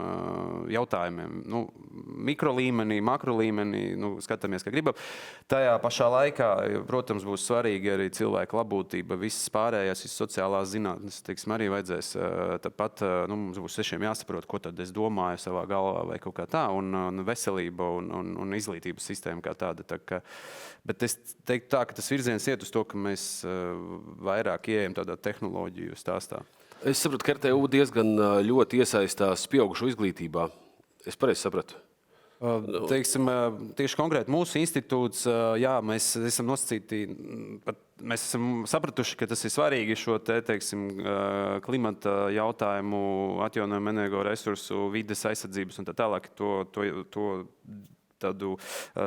Speaker 2: jautājumiem. Mikro līmenī, makro līmenī, skatāmies, kā gribam. Tajā pašā laikā, protams, būs svarīgi arī cilvēka labklājība, visas pārējās, visas sociālās zinātnes, teiksim, arī vajadzēs tāpat, mums būs sešiem jāsaprot, ko tad es domāju savā galvā vai kaut kā tā, un veselība un izglītības sistēma kā tāda. Bet es teiktu tā, ka tas virziens iet uz to, ka mēs vairāk ieejam tādā tehnoloģiju stāstā.
Speaker 1: Es sapratu, ka RTU diezgan ļoti iesaistās pieaugušo izglītībā. Es pareizi sapratu?
Speaker 2: Teiksim, tieši konkrēti mūsu institūts, jā, mēs esam nosacīti, mēs esam sapratuši, ka tas ir svarīgi šo teiksim, klimata jautājumu, atjaunojumu energoresursu, vides aizsardzības un tā tālāk, to tādu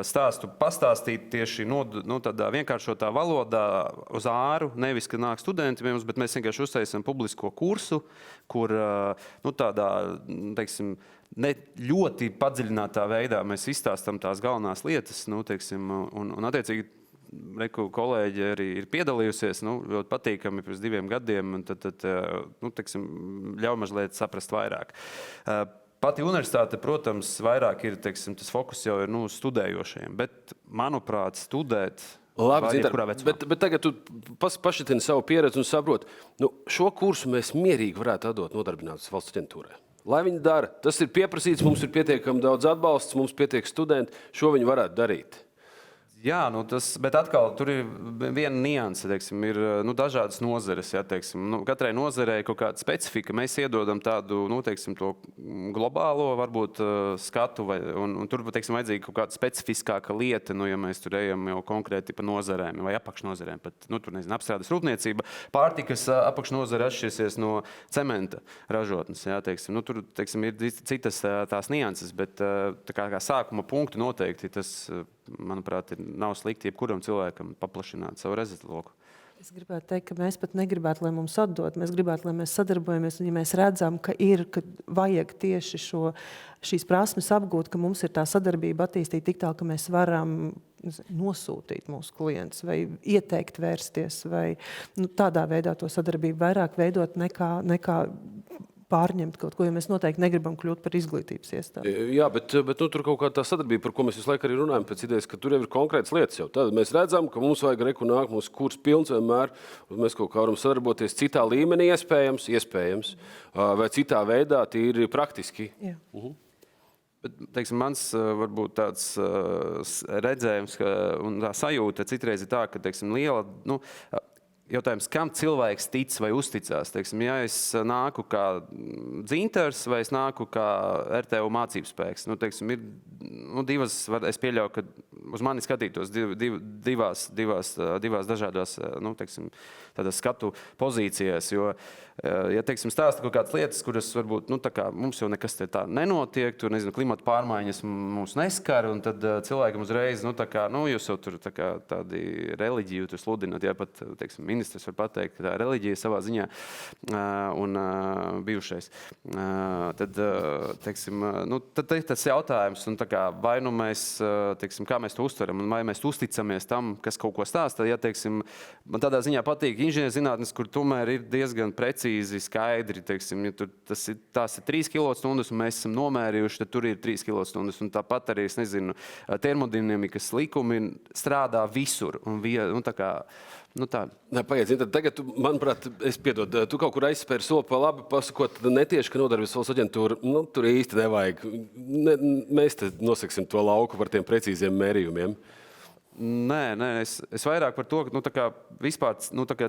Speaker 2: stāstu pastāstīt tieši tādā vienkāršotā valodā uz āru. Nevis, ka nāk studenti pie mums, bet mēs vienkārši uztaisām publisko kursu, kur tādā, teiksim, ne ļoti padziļinātā veidā mēs izstāstam tās galvenās lietas, teiksim, un attiecīgi Reku kolēģi arī ir piedalījusies, ļoti patīkami pirms 2 gadiem, un tad teiksim, ļauj mazliet saprast vairāk. Pati universitāte, protams, vairāk ir, teiksim, tas fokus jau ir studējošajiem, bet, manuprāt, studēt
Speaker 1: Labi, bet tagad tu pašitini savu pieredzi un saproti, šo kursu mēs mierīgi varētu atdot Nodarbinātības valsts aģentūrai. Lai viņi dara, tas ir pieprasīts, mums ir pietiekami daudz atbalsts, mums pietiek studenti, šo viņi varētu darīt.
Speaker 2: Jā, bet atkal tur ir viena nianse, teiksim, ir dažādas nozares. Jā, teiksim, katrai nozarei kaut kāda specifika. Mēs iedodam tādu, teiksim, to globālo varbūt skatu, un tur, teiksim, vajadzīga kaut kāda specifiskāka lieta, ja mēs tur ejam jau konkrēti pa nozarēm vai apakšnozarēm. Pat, tur, nezinu, apstrādes rūpniecība, pārtikas apakšnozare atšķirsies no cementa ražotnes. Jā, teiksim, tur, teiksim, ir citas tās nianses, bet kā sākuma punktu noteikti tas, manuprāt, nav slikti jebkuram cilvēkam paplašināt savu rezultātu.
Speaker 3: Es gribētu teikt, ka mēs pat negribētu, lai mums atdod. Mēs gribētu, lai mēs sadarbojamies, un ja mēs redzam, ka vajag tieši šīs prasmes apgūt, ka mums ir tā sadarbība attīstīt tik tālu, ka mēs varam nosūtīt mūsu klientus vai ieteikt vērsties vai tādā veidā to sadarbību vairāk veidot nekā pārņemt kaut ko, jo mēs noteikti negribam kļūt par izglītības iestādi.
Speaker 1: Jā, bet tur kaut kāda tā sadarbība, par ko mēs visu laiku arī runājam, pēc idejas, ka tur jau ir konkrētas lietas jau. Tad mēs redzam, ka mums vajag reku nāk, mūsu kurs pilns vienmēr, un mēs kaut kā varam sadarboties citā līmenī iespējams, vai citā veidā, tīri praktiski.
Speaker 3: Jā.
Speaker 2: Bet, teiksim, mans varbūt tāds redzējums un tā sajūta citreiz ir tā, ka, teiksim, liela, jautājums, kam cilvēks tic vai uzticās? Teiksim, ja es nāku kā dzintars vai es nāku kā RTU mācību spēks. Teiksim, ir divas, es pieļauju, ka uz mani skatītos divās dažādās teiksim, skatu pozīcijās. Jo, ja teiksim, stāsta kaut kādas lietas, kuras varbūt mums jau nekas tā nenotiek, tur nezinu, klimata pārmaiņas mūs neskar, un tad cilvēkam uzreiz, jūs jau tur tādi reliģiju sludināt, ja pat, teiksim, ministrs var pateikt, ka tā reliģija savā ziņā un bijušais. Tad, teiksim, tad tas jautājums, un vai mēs, teiksim, kā mēs to uztveram, un vai mēs uzticamies tam, kas kaut ko stāsta, ja, teiksim, man tādā ziņā patīk inženierzinātnes, kur tomēr ir diezgan precīzi, skaidri, teiksim, ja tās ir 3 kilostundas, un mēs esam nomērījuši, tad tur ir 3 kilostundas, un tāpat arī, es nezinu, termodinamikas likumi strādā visur, un tā kā, tā.
Speaker 1: Pagaidiet, tagad, manuprāt, tu kaut kur aizspēri soli pa labi, pasakot, netieši, ka Nodarbinātības valsts aģentūra, tur īsti nevajag. Mēs te nosaksim to lauku par tiem precīziem mērījumiem.
Speaker 2: Nē, es vairāk par to, ka vispār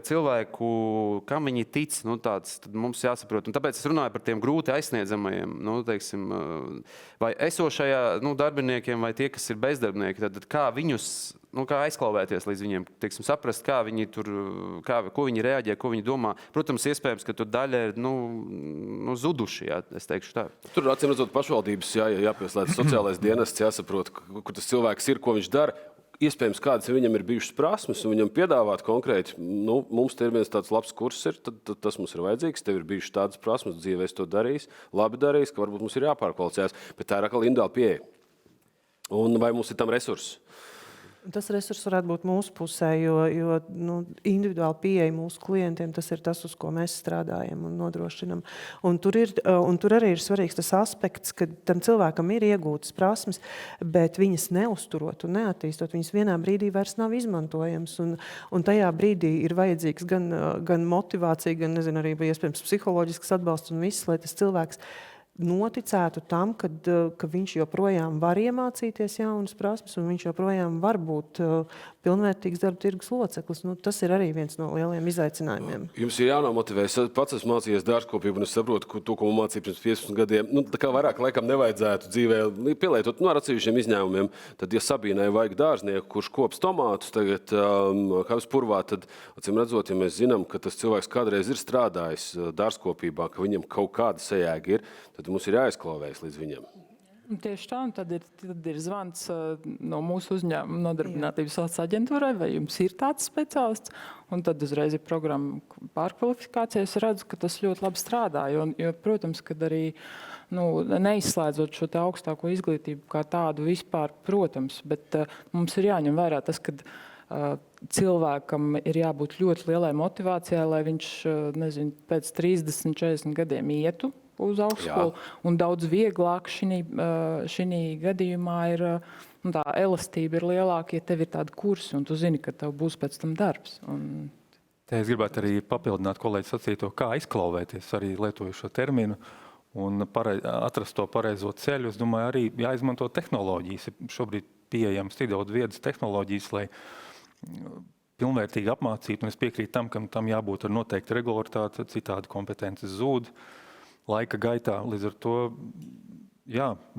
Speaker 2: cilvēku, kam viņi tic, tad mums jāsaprot. Un tāpēc es runāju par tiem grūti aizsniedzamajiem, teiksim, vai esošajā darbiniekiem, vai tie, kas ir bezdarbnieki, tad kā viņus, kā aizklauvēties līdz viņiem, teiksim, saprast, kā viņi tur, ko viņi reaģē, ko viņi domā. Protams, iespējams, ka tur daļa ir, zuduši, jā, es teikšu tā.
Speaker 1: Tur, acīm redzot, pašvaldības jāpieslēdz sociālais dienests, jāsaprot, kur tas cilvēks ir, ko viņš dara. Iespējams, kādas viņam ir bijušas prasmes, un viņam piedāvāt konkrēti, mums te ir viens tāds labs kurs, tad tas mums ir vajadzīgs, tev ir bijušas tādas prasmes, dzīvē es to darījis, labi darījis, ka varbūt mums ir jāpārkvalificējas, bet tā ir atkal individuāla pieeja. Un vai mums ir tam resursi?
Speaker 3: Tas resurs varētu būt mūsu pusē, jo individuāli pieeja mūsu klientiem, tas ir tas, uz ko mēs strādājam un nodrošinam. Un tur arī ir svarīgs tas aspekts, ka tam cilvēkam ir iegūtas prasmes, bet viņas neuzturot un neattīstot, viņas vienā brīdī vairs nav izmantojams. Un tajā brīdī ir vajadzīgs gan motivācija, gan, nezinu, arī iespējams psiholoģisks atbalsts un viss, lai tas cilvēks noticētu tam, ka viņš joprojām var iemācīties jaunas prasmes un viņš joprojām var būt pilnvērtīgs darba tirgus loceklis. Tas ir arī viens no lieliem izaicinājumiem.
Speaker 1: Jums ir jānomotivē. Es pats esmu mācījies dārzkopību un es saprotu, ka to, ko man mācīja pirms 15 gadiem, tā kā vairāk laikam nevajadzētu dzīvē pielietot ar atsevišķiem izņēmumiem. Tad, ja Sabīnai vajag dārznieku, kurš kops tomātus tagad kavas purvā, tad, acīm redzot, ja mēs zinām, ka tas cilvēks kādreiz ir strādājis dārzkopībā, ka viņam kaut kāda sajēga ir, tad mums ir jāizklauvējas līdz viņam.
Speaker 4: Tieši tā, un tad ir zvans no mūsu uzņēmuma nodarbinātības valsts aģentūrai, vai jums ir tāds speciālists, un tad uzreiz ir programma pārkvalifikācija. Es redzu, ka tas ļoti labi strādā, jo protams, kad arī neizslēdzot šo te augstāko izglītību kā tādu vispār, protams, bet mums ir jāņem vērā tas, ka cilvēkam ir jābūt ļoti lielai motivācijai, lai viņš, pēc 30, 40 gadiem ietu uz augstskolu, un daudz vieglāk šī gadījumā ir, tā elastība ir lielāka, ja tev ir tādi kursi, un tu zini, ka tev būs pēc tam darbs.
Speaker 5: Te es gribētu arī papildināt kolēģi sacīto, kā izklauvēties, arī lietoju šo terminu, un atrast to pareizo ceļu. Es domāju, arī jāizmanto tehnoloģijas. Šobrīd pieejams tik daudz viedas tehnoloģijas, lai pilnvērtīgi apmācītu, un es piekrītu tam, ka tam jābūt ar noteikti regularitāti, citādi kompetences zūd laika gaitā. Līdz ar to,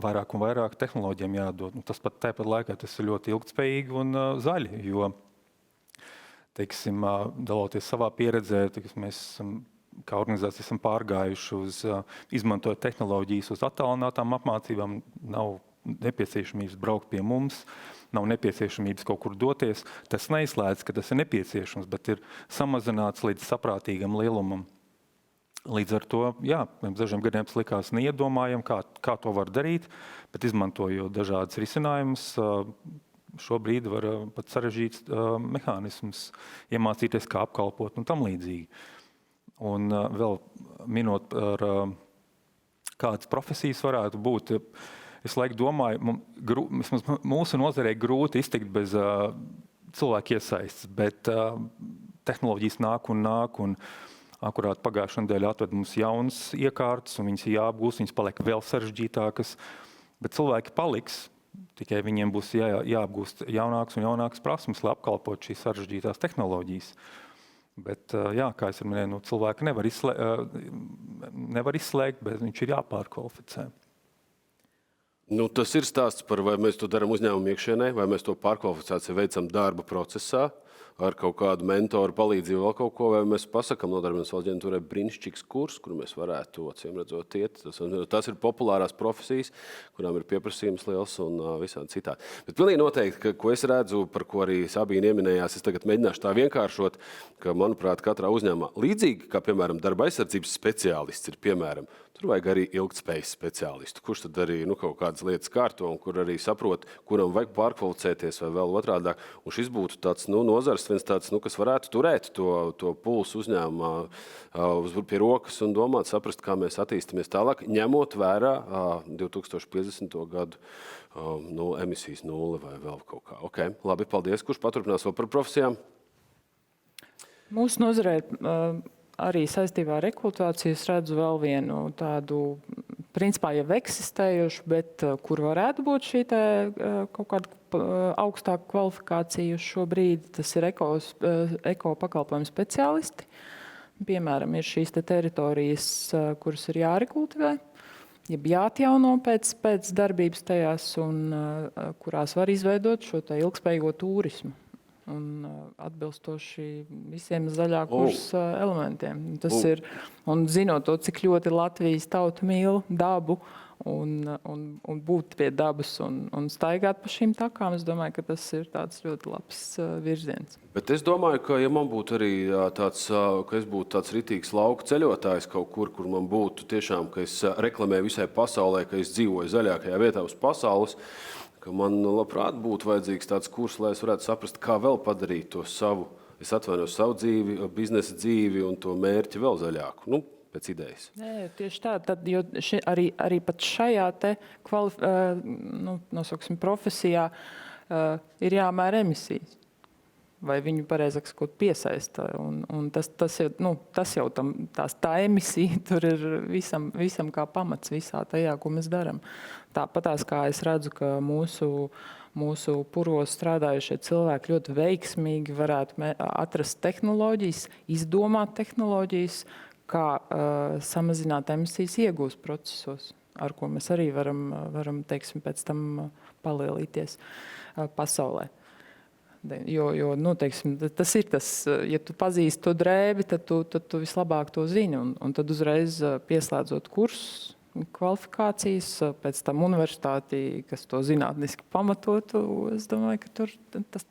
Speaker 5: vairāk un vairāk tehnoloģiem jādod. Tas pat tāpat laikā tas ir ļoti ilgtspējīgi un zaļi, jo, teiksim, daloties savā pieredzē, mēs kā organizācija esam pārgājuši uz izmantojot tehnoloģijas uz attālinātām apmācībām, nav nepieciešamības braukt pie mums, nav nepieciešamības kaut kur doties. Tas neizslēdz, ka tas ir nepieciešams, bet ir samazināts līdz saprātīgam lielumam. Līdz ar to, pirms dažiem gadiem tas likās neiedomājam, kā to var darīt, bet izmantojot dažādas risinājumus, šobrīd var pat sarežģīts mehānismus iemācīties, kā apkalpot un tam līdzīgi. Un vēl minot par kādas profesijas varētu būt, es laiku domāju, mūsu nozarē grūti iztikt bez cilvēku iesaistes, bet tehnoloģijas nāk un akurāt pagājušajā nedēļā atved mums jaunas iekārtas, un viņas jāapgūst, viņas paliek vēl sarežģītākas, bet cilvēki paliks, tikai viņiem būs jāapgūst jaunākas un jaunākas prasmes, lai apkalpot šīs sarežģītās tehnoloģijas. Bet, kā es minēju, cilvēku nevar izslēgt, bet viņš ir jāpārkvalificē.
Speaker 1: Tas ir stāsts par, vai mēs to darām uzņēmumu iekšienē, vai mēs to pārkvalifikāciju veicam darba procesā, ar kaut kādu mentoru palīdzību vēl kaut ko, vai mēs pasakam nodarbinātības valsts aģentūrai brīnišķīgs kurs, kuru mēs varētu, acīm redzot, iet. Tas ir populārās profesijas, kurām ir pieprasījums liels un visādi citādi. Bet pilnīgi noteikti, ko es redzu, par ko arī Sabīne ieminējās, es tagad mēģināšu tā vienkāršot, ka, manuprāt, katrā uzņēmumā līdzīgi, kā, piemēram, darba aizsardzības speciālists ir, piemēram, tur vajag arī ilgtspējas speciālistu, kurš tad arī kaut kādas lietas kārto un kur arī saprot, kuram vajag pārkvalificēties vai vēl otrādāk. Un šis būtu tāds nozars, viens tāds, kas varētu turēt to pulsu uzņēmumā pie rokas un domāt, saprast, kā mēs attīstamies tālāk, ņemot vērā 2050. Gadu emisijas nulle vai vēl kaut kā. Ok, labi, paldies. Kurš paturpinās vēl par profesijām?
Speaker 4: Mūsu nozarē arī saistībā ar rekultivāciju es redzu vēl vienu tādu, principā jau eksistējušu, bet kur varētu būt šī kaut kāda augstāka kvalifikācija šobrīd. Tas ir eko pakalpojumu speciālisti. Piemēram, ir šīs teritorijas, kuras ir jārekultivē, jeb jāatjauno pēc darbības tajās, un kurās var izveidot šo ilgspējīgo turismu. Un atbilstoši visiem zaļā kursa elementiem. Tas ir, un zinot to, cik ļoti Latvijas tauta mīl dabu un būt pie dabas un staigāt pa šīm takām, es domāju, ka tas ir tāds ļoti labs virziens.
Speaker 1: Bet es domāju, ka ja man būtu arī tāds, ka es būtu tāds ritīgs lauku ceļotājs kaut kur man būtu tiešām, ka es reklamēju visai pasaulē, ka es dzīvoju zaļākajā vietā uz pasaules, ka man labprāt būtu vajadzīgs tāds kurs, lai es varētu saprast, kā vēl padarīt to savu dzīvi, biznesa dzīvi un to mērķi vēl zaļāku, pēc idejas.
Speaker 4: Nē, tieši tā, jo arī pat šajā nosauksim profesijā ir jāmēra emisijas. Vai viņu pareizāk sakot piesaista. Un tas jau tā emisija tur ir visam kā pamats visā tajā, ko mēs darām. Tāpatās kā es redzu, ka mūsu puros strādājušie cilvēki ļoti veiksmīgi varētu atrast tehnoloģijas, izdomāt tehnoloģijas, kā samazināt emisijas iegūst procesos, ar ko mēs arī varam teiksim, pēc tam palielīties pasaulē. Jo teiksim, tas ir tas, ja tu pazīsti to drēbi, tad tu vislabāk to zini. Un tad uzreiz pieslēdzot kursus, kvalifikācijas, pēc tam universitāti, kas to zinātniski pamatotu. Es domāju, ka tur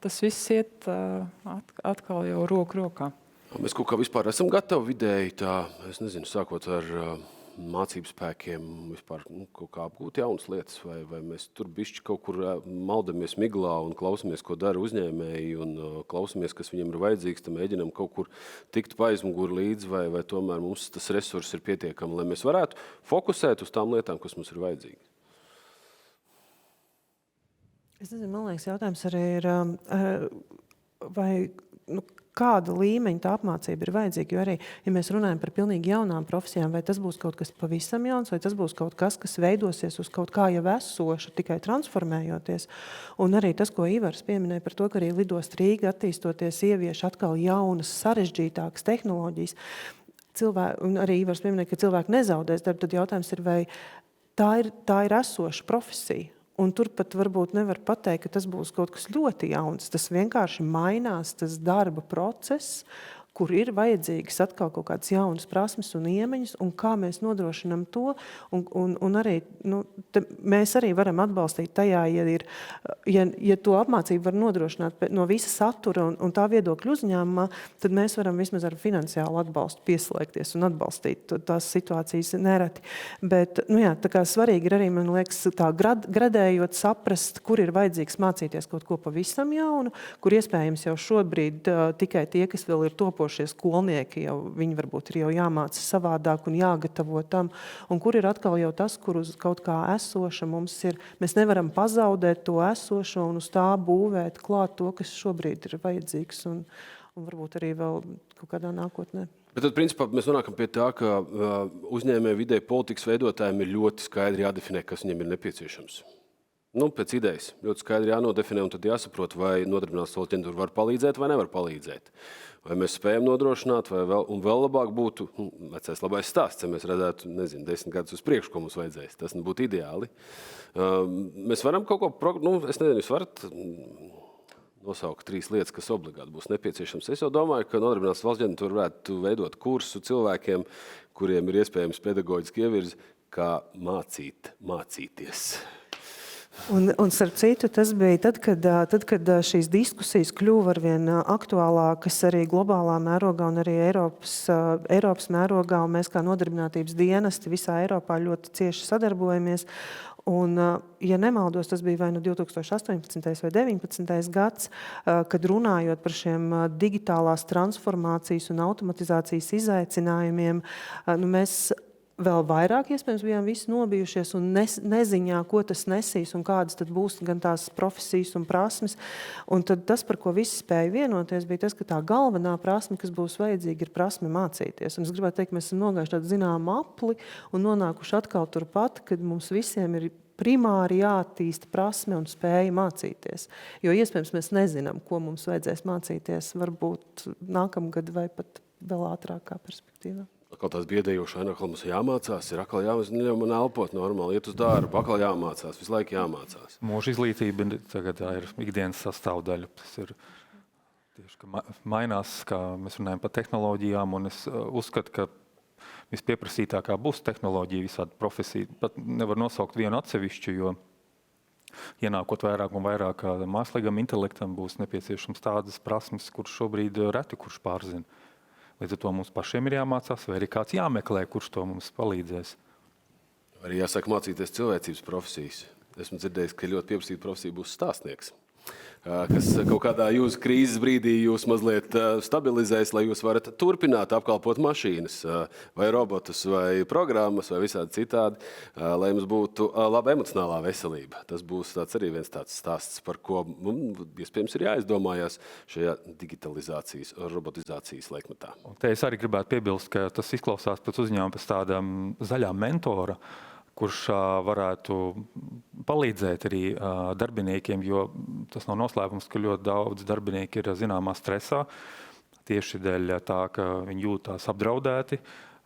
Speaker 4: tas viss iet atkal jau roku rokā.
Speaker 1: Mēs kaut kā vispār esam gatavi vidēji tā, es nezinu, sākot ar mācību spēkiem, vispār kaut kā apgūt jaunas lietas, vai mēs tur bišķi kaut kur maldamies miglā un klausamies, ko dara uzņēmēji un klausamies, kas viņiem ir vajadzīgs, tad mēģinam kaut kur tikt pa aizmuguri līdzi, vai tomēr mums tas resurss ir pietiekami, lai mēs varētu fokusēt uz tām lietām, kas mums ir vajadzīgas.
Speaker 3: Es nezinu, man liekas, jautājums arī ir, vai kāda līmeņa tā apmācība ir vajadzīga, jo arī, ja mēs runājam par pilnīgi jaunām profesijām, vai tas būs kaut kas pavisam jauns, vai tas būs kaut kas, kas veidosies uz kaut kā jau esoša, tikai transformējoties. Un arī tas, ko Ivars pieminēja par to, ka arī lidost Rīga attīstoties ievieš atkal jaunas, sarežģītākas tehnoloģijas. Un arī Ivars pieminēja, ka cilvēki nezaudēs darbu, tad jautājums ir, vai tā ir esoša profesija. Un turpat varbūt nevar pateikt, ka tas būs kaut kas ļoti jauns. Tas vienkārši mainās, tas darba process, kur ir vajadzīgas atkal kaut kādas jaunas prasmes un iemaņas, un kā mēs nodrošinām to. Un arī, mēs arī varam atbalstīt tajā, ja to apmācību var nodrošināt no visa satura un tā viedokļa uzņēmumā, tad mēs varam vismaz ar finansiālu atbalstu pieslēgties un atbalstīt tās situācijas nereti. Bet, tā kā svarīgi ir arī, man liekas, tā gradējot saprast, kur ir vajadzīgs mācīties kaut ko pavisam jaunu, kur iespējams jau šobrīd tikai tie, kas vēl ir topošie skolnieki, viņi varbūt ir jau jāmāca savādāk un jāgatavo tam, un kur ir atkal jau tas, kur uz kaut kā esoša mums ir, mēs nevaram pazaudēt to esošo un uz tā būvēt klāt to, kas šobrīd ir vajadzīgs un varbūt arī vēl kaut kādā nākotnē.
Speaker 1: Bet tad, principā, mēs nonākam pie tā, ka uzņēmēju vidē politikas veidotājiem ir ļoti skaidri jādefinē, kas viņiem ir nepieciešams. Pēc idejas ļoti skaidri jānodefinē un tad jāsaprot, vai nodarbinātības valsts aģentūra var palīdzēt vai nevar palīdzēt. Vai mēs spējam nodrošināt, un vēl labāk būtu, vecais labais stāsts, ja mēs redzētu, 10 gadus uz priekšu, ko mums vajadzēs. Tas būtu ideāli. Mēs varam kaut ko, es nezinu, jūs varat nosaukt 3 lietas, kas obligāti būs nepieciešams. Es jau domāju, ka nodarbinātības valsts aģentūra varētu veidot kursu cilvēkiem, kuriem ir iespējams pedagoģiski ievirzi, kā mācīties.
Speaker 3: Un starp citu, tas bija tad, kad šīs diskusijas kļuva arvien aktuālākas arī globālā mērogā un arī Eiropas mērogā, un mēs kā nodarbinātības dienesti visā Eiropā ļoti cieši sadarbojamies. Un, ja nemaldos, tas bija vai 2018. vai 2019. gads, kad runājot par šiem digitālās transformācijas un automatizācijas izaicinājumiem, mēs vēl vairāk iespējams bijām visi nobijušies un neziņā, ko tas nesīs un kādas tad būs gan tās profesijas un prasmes. Un tad tas, par ko visi spēja vienoties, bija tas, ka tā galvenā prasme, kas būs vajadzīga, ir prasme mācīties. Un es gribētu teikt, ka mēs esam nogājuši tādu zināmu apli un nonākuši atkal turpat, kad mums visiem ir primāri jāattīsta prasme un spēja mācīties. Jo iespējams mēs nezinām, ko mums vajadzēs mācīties, varbūt nākamgad vai pat vēl ātrākā perspektīvā.
Speaker 1: Atkal tās biedējošā, atkal mums jāmācās, ir atkal jāļauj man elpot normāli, iet uz darbu, atkal jāmācās, visu laiku jāmācās.
Speaker 5: Mūža izglītība tagad ir ikdienas sastāvdaļa. Tas ir tieši, ka mainās, kā mēs runājam par tehnoloģijām, un es uzskatu, ka vispieprasītākā būs tehnoloģija visāda profesija. Pat nevar nosaukt vienu atsevišķu, jo ienākot vairāk un vairāk mākslīgam intelektam būs nepieciešams tādas prasmes, kuras šobrīd reti kurš pārzina. Līdz ar to mums pašiem ir jāmācās, vai arī kāds jāmeklē, kurš to mums palīdzēs.
Speaker 1: Arī jāsāk mācīties cilvēcības profesijas. Esmu dzirdējis, ka ļoti pieprasīta profesija būs stāstnieks, kas kaut kādā jūsu krīzes brīdī jūs mazliet stabilizēs, lai jūs varat turpināt apkalpot mašīnas, vai robotus, vai programmas, vai visādi citādi, lai jums būtu laba emocionālā veselība. Tas būs arī viens tāds stāsts, par ko iespējams ir jāizdomājās šajā digitalizācijas, robotizācijas laikmetā.
Speaker 5: Un te es arī gribētu piebilst, ka tas izklausās pēc uzņēmuma pēc tāda zaļā mentora, kurš varētu palīdzēt arī darbiniekiem, jo tas nav noslēpums, ka ļoti daudz darbinieki ir zināmā stresā, tieši dēļ tā, ka viņi jūtās apdraudēti,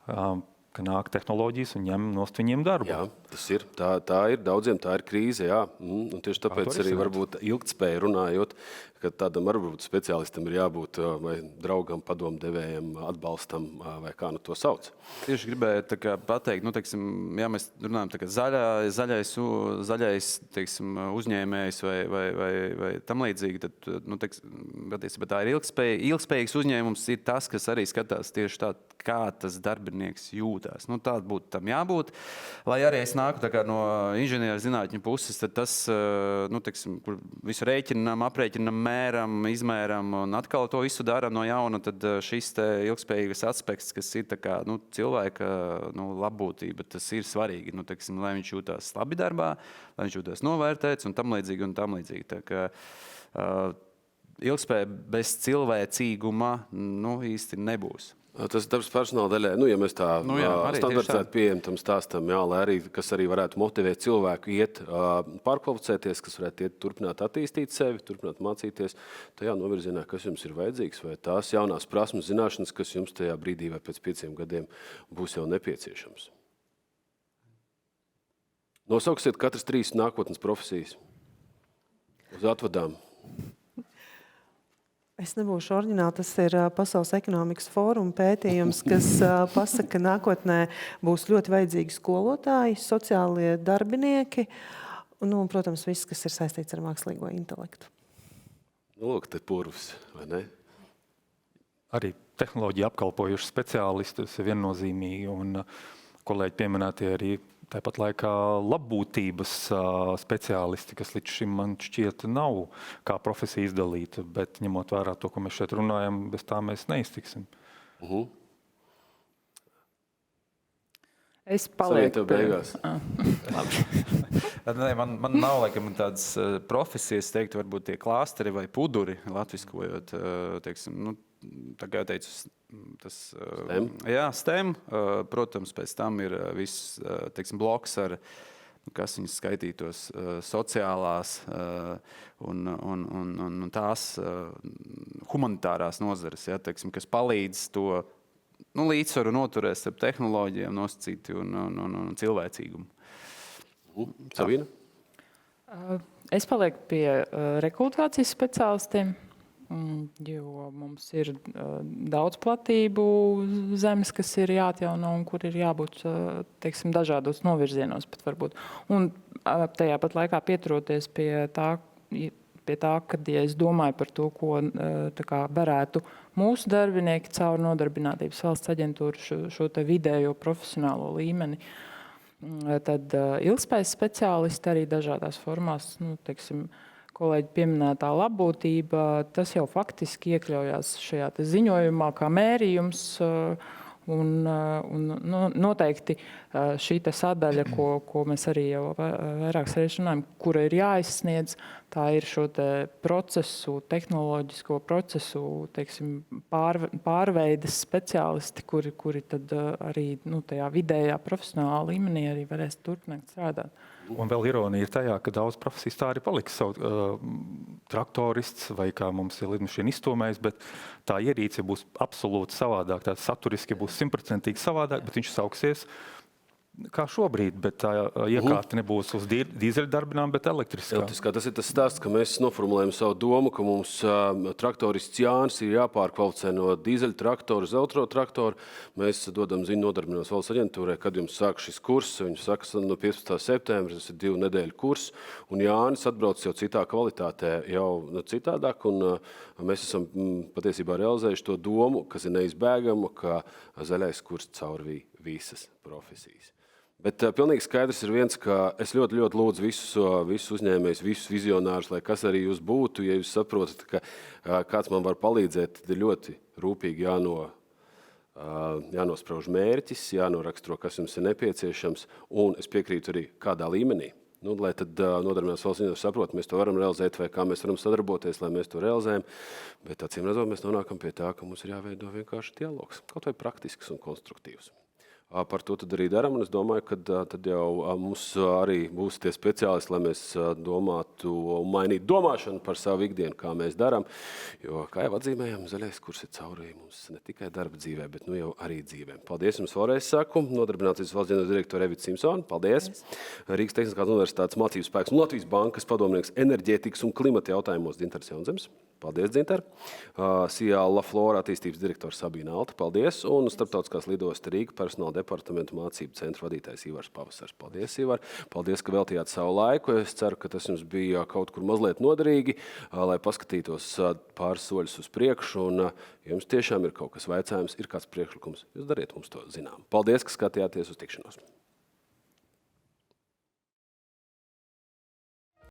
Speaker 5: ka nāk tehnoloģijas un ņem nost viņiem darbu.
Speaker 1: Jā, tas ir. Tā ir. Daudziem tā ir krīze, jā. Un tieši tāpēc arī varbūt ilgtspēja runājot, ka tādam varbūt speciālistam ir jābūt vai draugam, padomdevējam, atbalstam, vai kā nu to sauc.
Speaker 2: Tieši gribēju pateikt, teiksim, ja mēs runājam zaļais teiksim, uzņēmējs vai tam līdzīgi, tad patiesībā tā ir ilgspējīgs uzņēmums ir tas, kas arī skatās tieši tā, kā tas darbinieks jūtās. Tāda būtu tam jābūt. Lai arī es nāku no inženieru zinātņu puses, tad tas, teiksim, kur visu rēķinam, aprēķinam, mēram, izmēram un atkal to visu daram no jauna, tad šis te ilgspējīgas aspekts, kas ir cilvēka labbūtība, tas ir svarīgi, teiksim, lai viņš jūtās labi darbā, lai viņš jūtās novērtēts un tam līdzīgi. Tā kā ilgspēja bez cilvēcīguma īsti nebūs.
Speaker 1: Tas darbs personāla daļai, ja mēs tā standartizēt pieejam tam stāstam, lai arī, kas arī varētu motivēt cilvēku iet pārkvalificēties, kas varētu iet turpināt attīstīt sevi, turpināt mācīties tajā novirzienā, kas jums ir vajadzīgs, vai tās jaunās prasmes, zināšanas, kas jums tajā brīdī vai pēc 5 gadiem būs jau nepieciešams. Nosauksiet katras 3 nākotnes profesijas uz atvadām.
Speaker 3: Es nebūšu oriģināli, tas ir Pasaules ekonomikas fóruma pētījums, kas pasaka, ka nākotnē būs ļoti vajadzīgi skolotāji, sociālie darbinieki un, protams, viss, kas ir saistīts ar mākslīgo intelektu.
Speaker 1: Lūk, te purvs, vai ne?
Speaker 5: Arī tehnoloģija apkalpojuši speciālisti, tas ir viennozīmīgi, un kolēģi pieminētie arī tāpat laikā labbūtības speciālisti, kas līdz šim man šķiet nav kā profesija izdalīta, bet ņemot vērā to, ko mēs šeit runājam, bez tā mēs neiztiksim.
Speaker 4: Es palieku
Speaker 1: beigās.
Speaker 2: Man nav laikam tādas profesijas, teiktu, varbūt tie klāsteri vai puduri, latviskojot, teiksim, tā kā jau teicu, tas STEM, protams, pēc tam ir viss, teiksim, bloks ar, kas viņas skaitītos sociālās un tās humanitārās nozares, teiksim, kas palīdz to līdzsvaru noturēt starp tehnoloģijām, nosacīti un cilvēcīgumu.
Speaker 1: Savīna?
Speaker 4: Es palieku pie rekultivācijas speciālistiem, jo mums ir daudz platību zemes, kas ir jāatjauno un kur ir jābūt, teiksim, dažādos novirzienos pat varbūt. Un tajā pat laikā pieturoties pie tā, kad, ja es domāju par to, ko varētu mūsu darbinieki caur Nodarbinātības valsts aģentūru šo te vidējo profesionālo līmeni, tad ilgspējas speciālisti arī dažādās formās, teiksim, kolēģi pieminētā labbūtība, tas jau faktiski iekļaujās šajā te ziņojumā kā mērījums, un noteikti šī te sadaļa, ko mēs arī jau vairākas reizes runājam, kura ir jāizsniedz, tā ir šo te procesu, tehnoloģisko procesu, teiksim, pārveides speciālisti, kuri tad arī tajā vidējā profesionālā līmenī arī varēs turpināt strādāt.
Speaker 5: Un vēl ironija ir tajā, ka daudz profesijas tā arī paliks traktorists vai kā mums ir lidmašīna iztomējis, bet tā ierīce būs absolūti savādāk, tā saturiski būs 100% savādāk, bet viņš sauksies kā šobrīd, bet tā iekārta nebūs uz dīzeļdarbinām, bet elektriskā.
Speaker 1: Tas ir tas stāsts, ka mēs noformulējam savu domu, ka mums traktorists Jānis ir jāpārkvalificē no dīzeļtraktoru uz elektrotraktoru. Mēs dodam ziņu Nodarbinātības valsts aģentūrai, kad jums sāk šis kurs. Viņi saka, no 15. septembra, tas ir 2 nedēļu kurs, un Jānis atbrauc jau citā kvalitātē, jau citādāk, un mēs esam patiesībā realizējuši to domu, kas ir neizbēgama, ka zaļais kurs caurvīja visas profesijas. Bet pilnīgi skaidrs ir viens, ka es ļoti lūdzu visus uzņēmējus, visus vizionārus, lai kas arī jūs būtu, ja jūs saprotat, ka kāds man var palīdzēt, tad ir ļoti rūpīgi jānosprauž mērķis, jānoraksturo, kas jums ir nepieciešams, un es piekrītu arī kādā līmenī. Lai tad Nodarbinātības valsts aģentūra saprot, mēs to varam realizēt vai kā mēs varam sadarboties, lai mēs to realizējam, bet acīm redzot, mēs nonākam pie tā, ka mums ir jāveido vienkārši dialogs, kaut vai praktisks un konstruktīvs. par to tad arī darām. Un es domāju, ka tad jau mums arī būs tie speciālisti, lai mēs domātu un mainītu domāšanu par savu ikdienu, kā mēs darām. Jo, kā jau atzīmējām, zaļais kurs ir cauri mums ne tikai darba dzīvē, bet jau arī dzīvē. Paldies jums vēlreiz saku. Nodarbinātības valsts ģenerāla direktore Evita Simpsone. Paldies. Rīgas Tehniskās universitātes mācību spēks un Latvijas bankas padomnieks enerģētikas un klimata jautājumos Dzintars Jaunzems. Paldies, Dzintar. Sijā La Flora attīstības direktors Sabīna Alta. Paldies. Un Starptautiskās lidosta Rīga personāla departamentu mācību centra vadītājs Ivars Pavasars. Paldies, Ivar. Paldies, ka veltījāt savu laiku. Es ceru, ka tas jums bija kaut kur mazliet noderīgi, lai paskatītos pāris soļus uz priekšu. Un, ja jums tiešām ir kaut kas vaicājums, ir kāds priekšlikums, jūs dariet mums to zinām. Paldies, ka skatījāties uz tikšanos.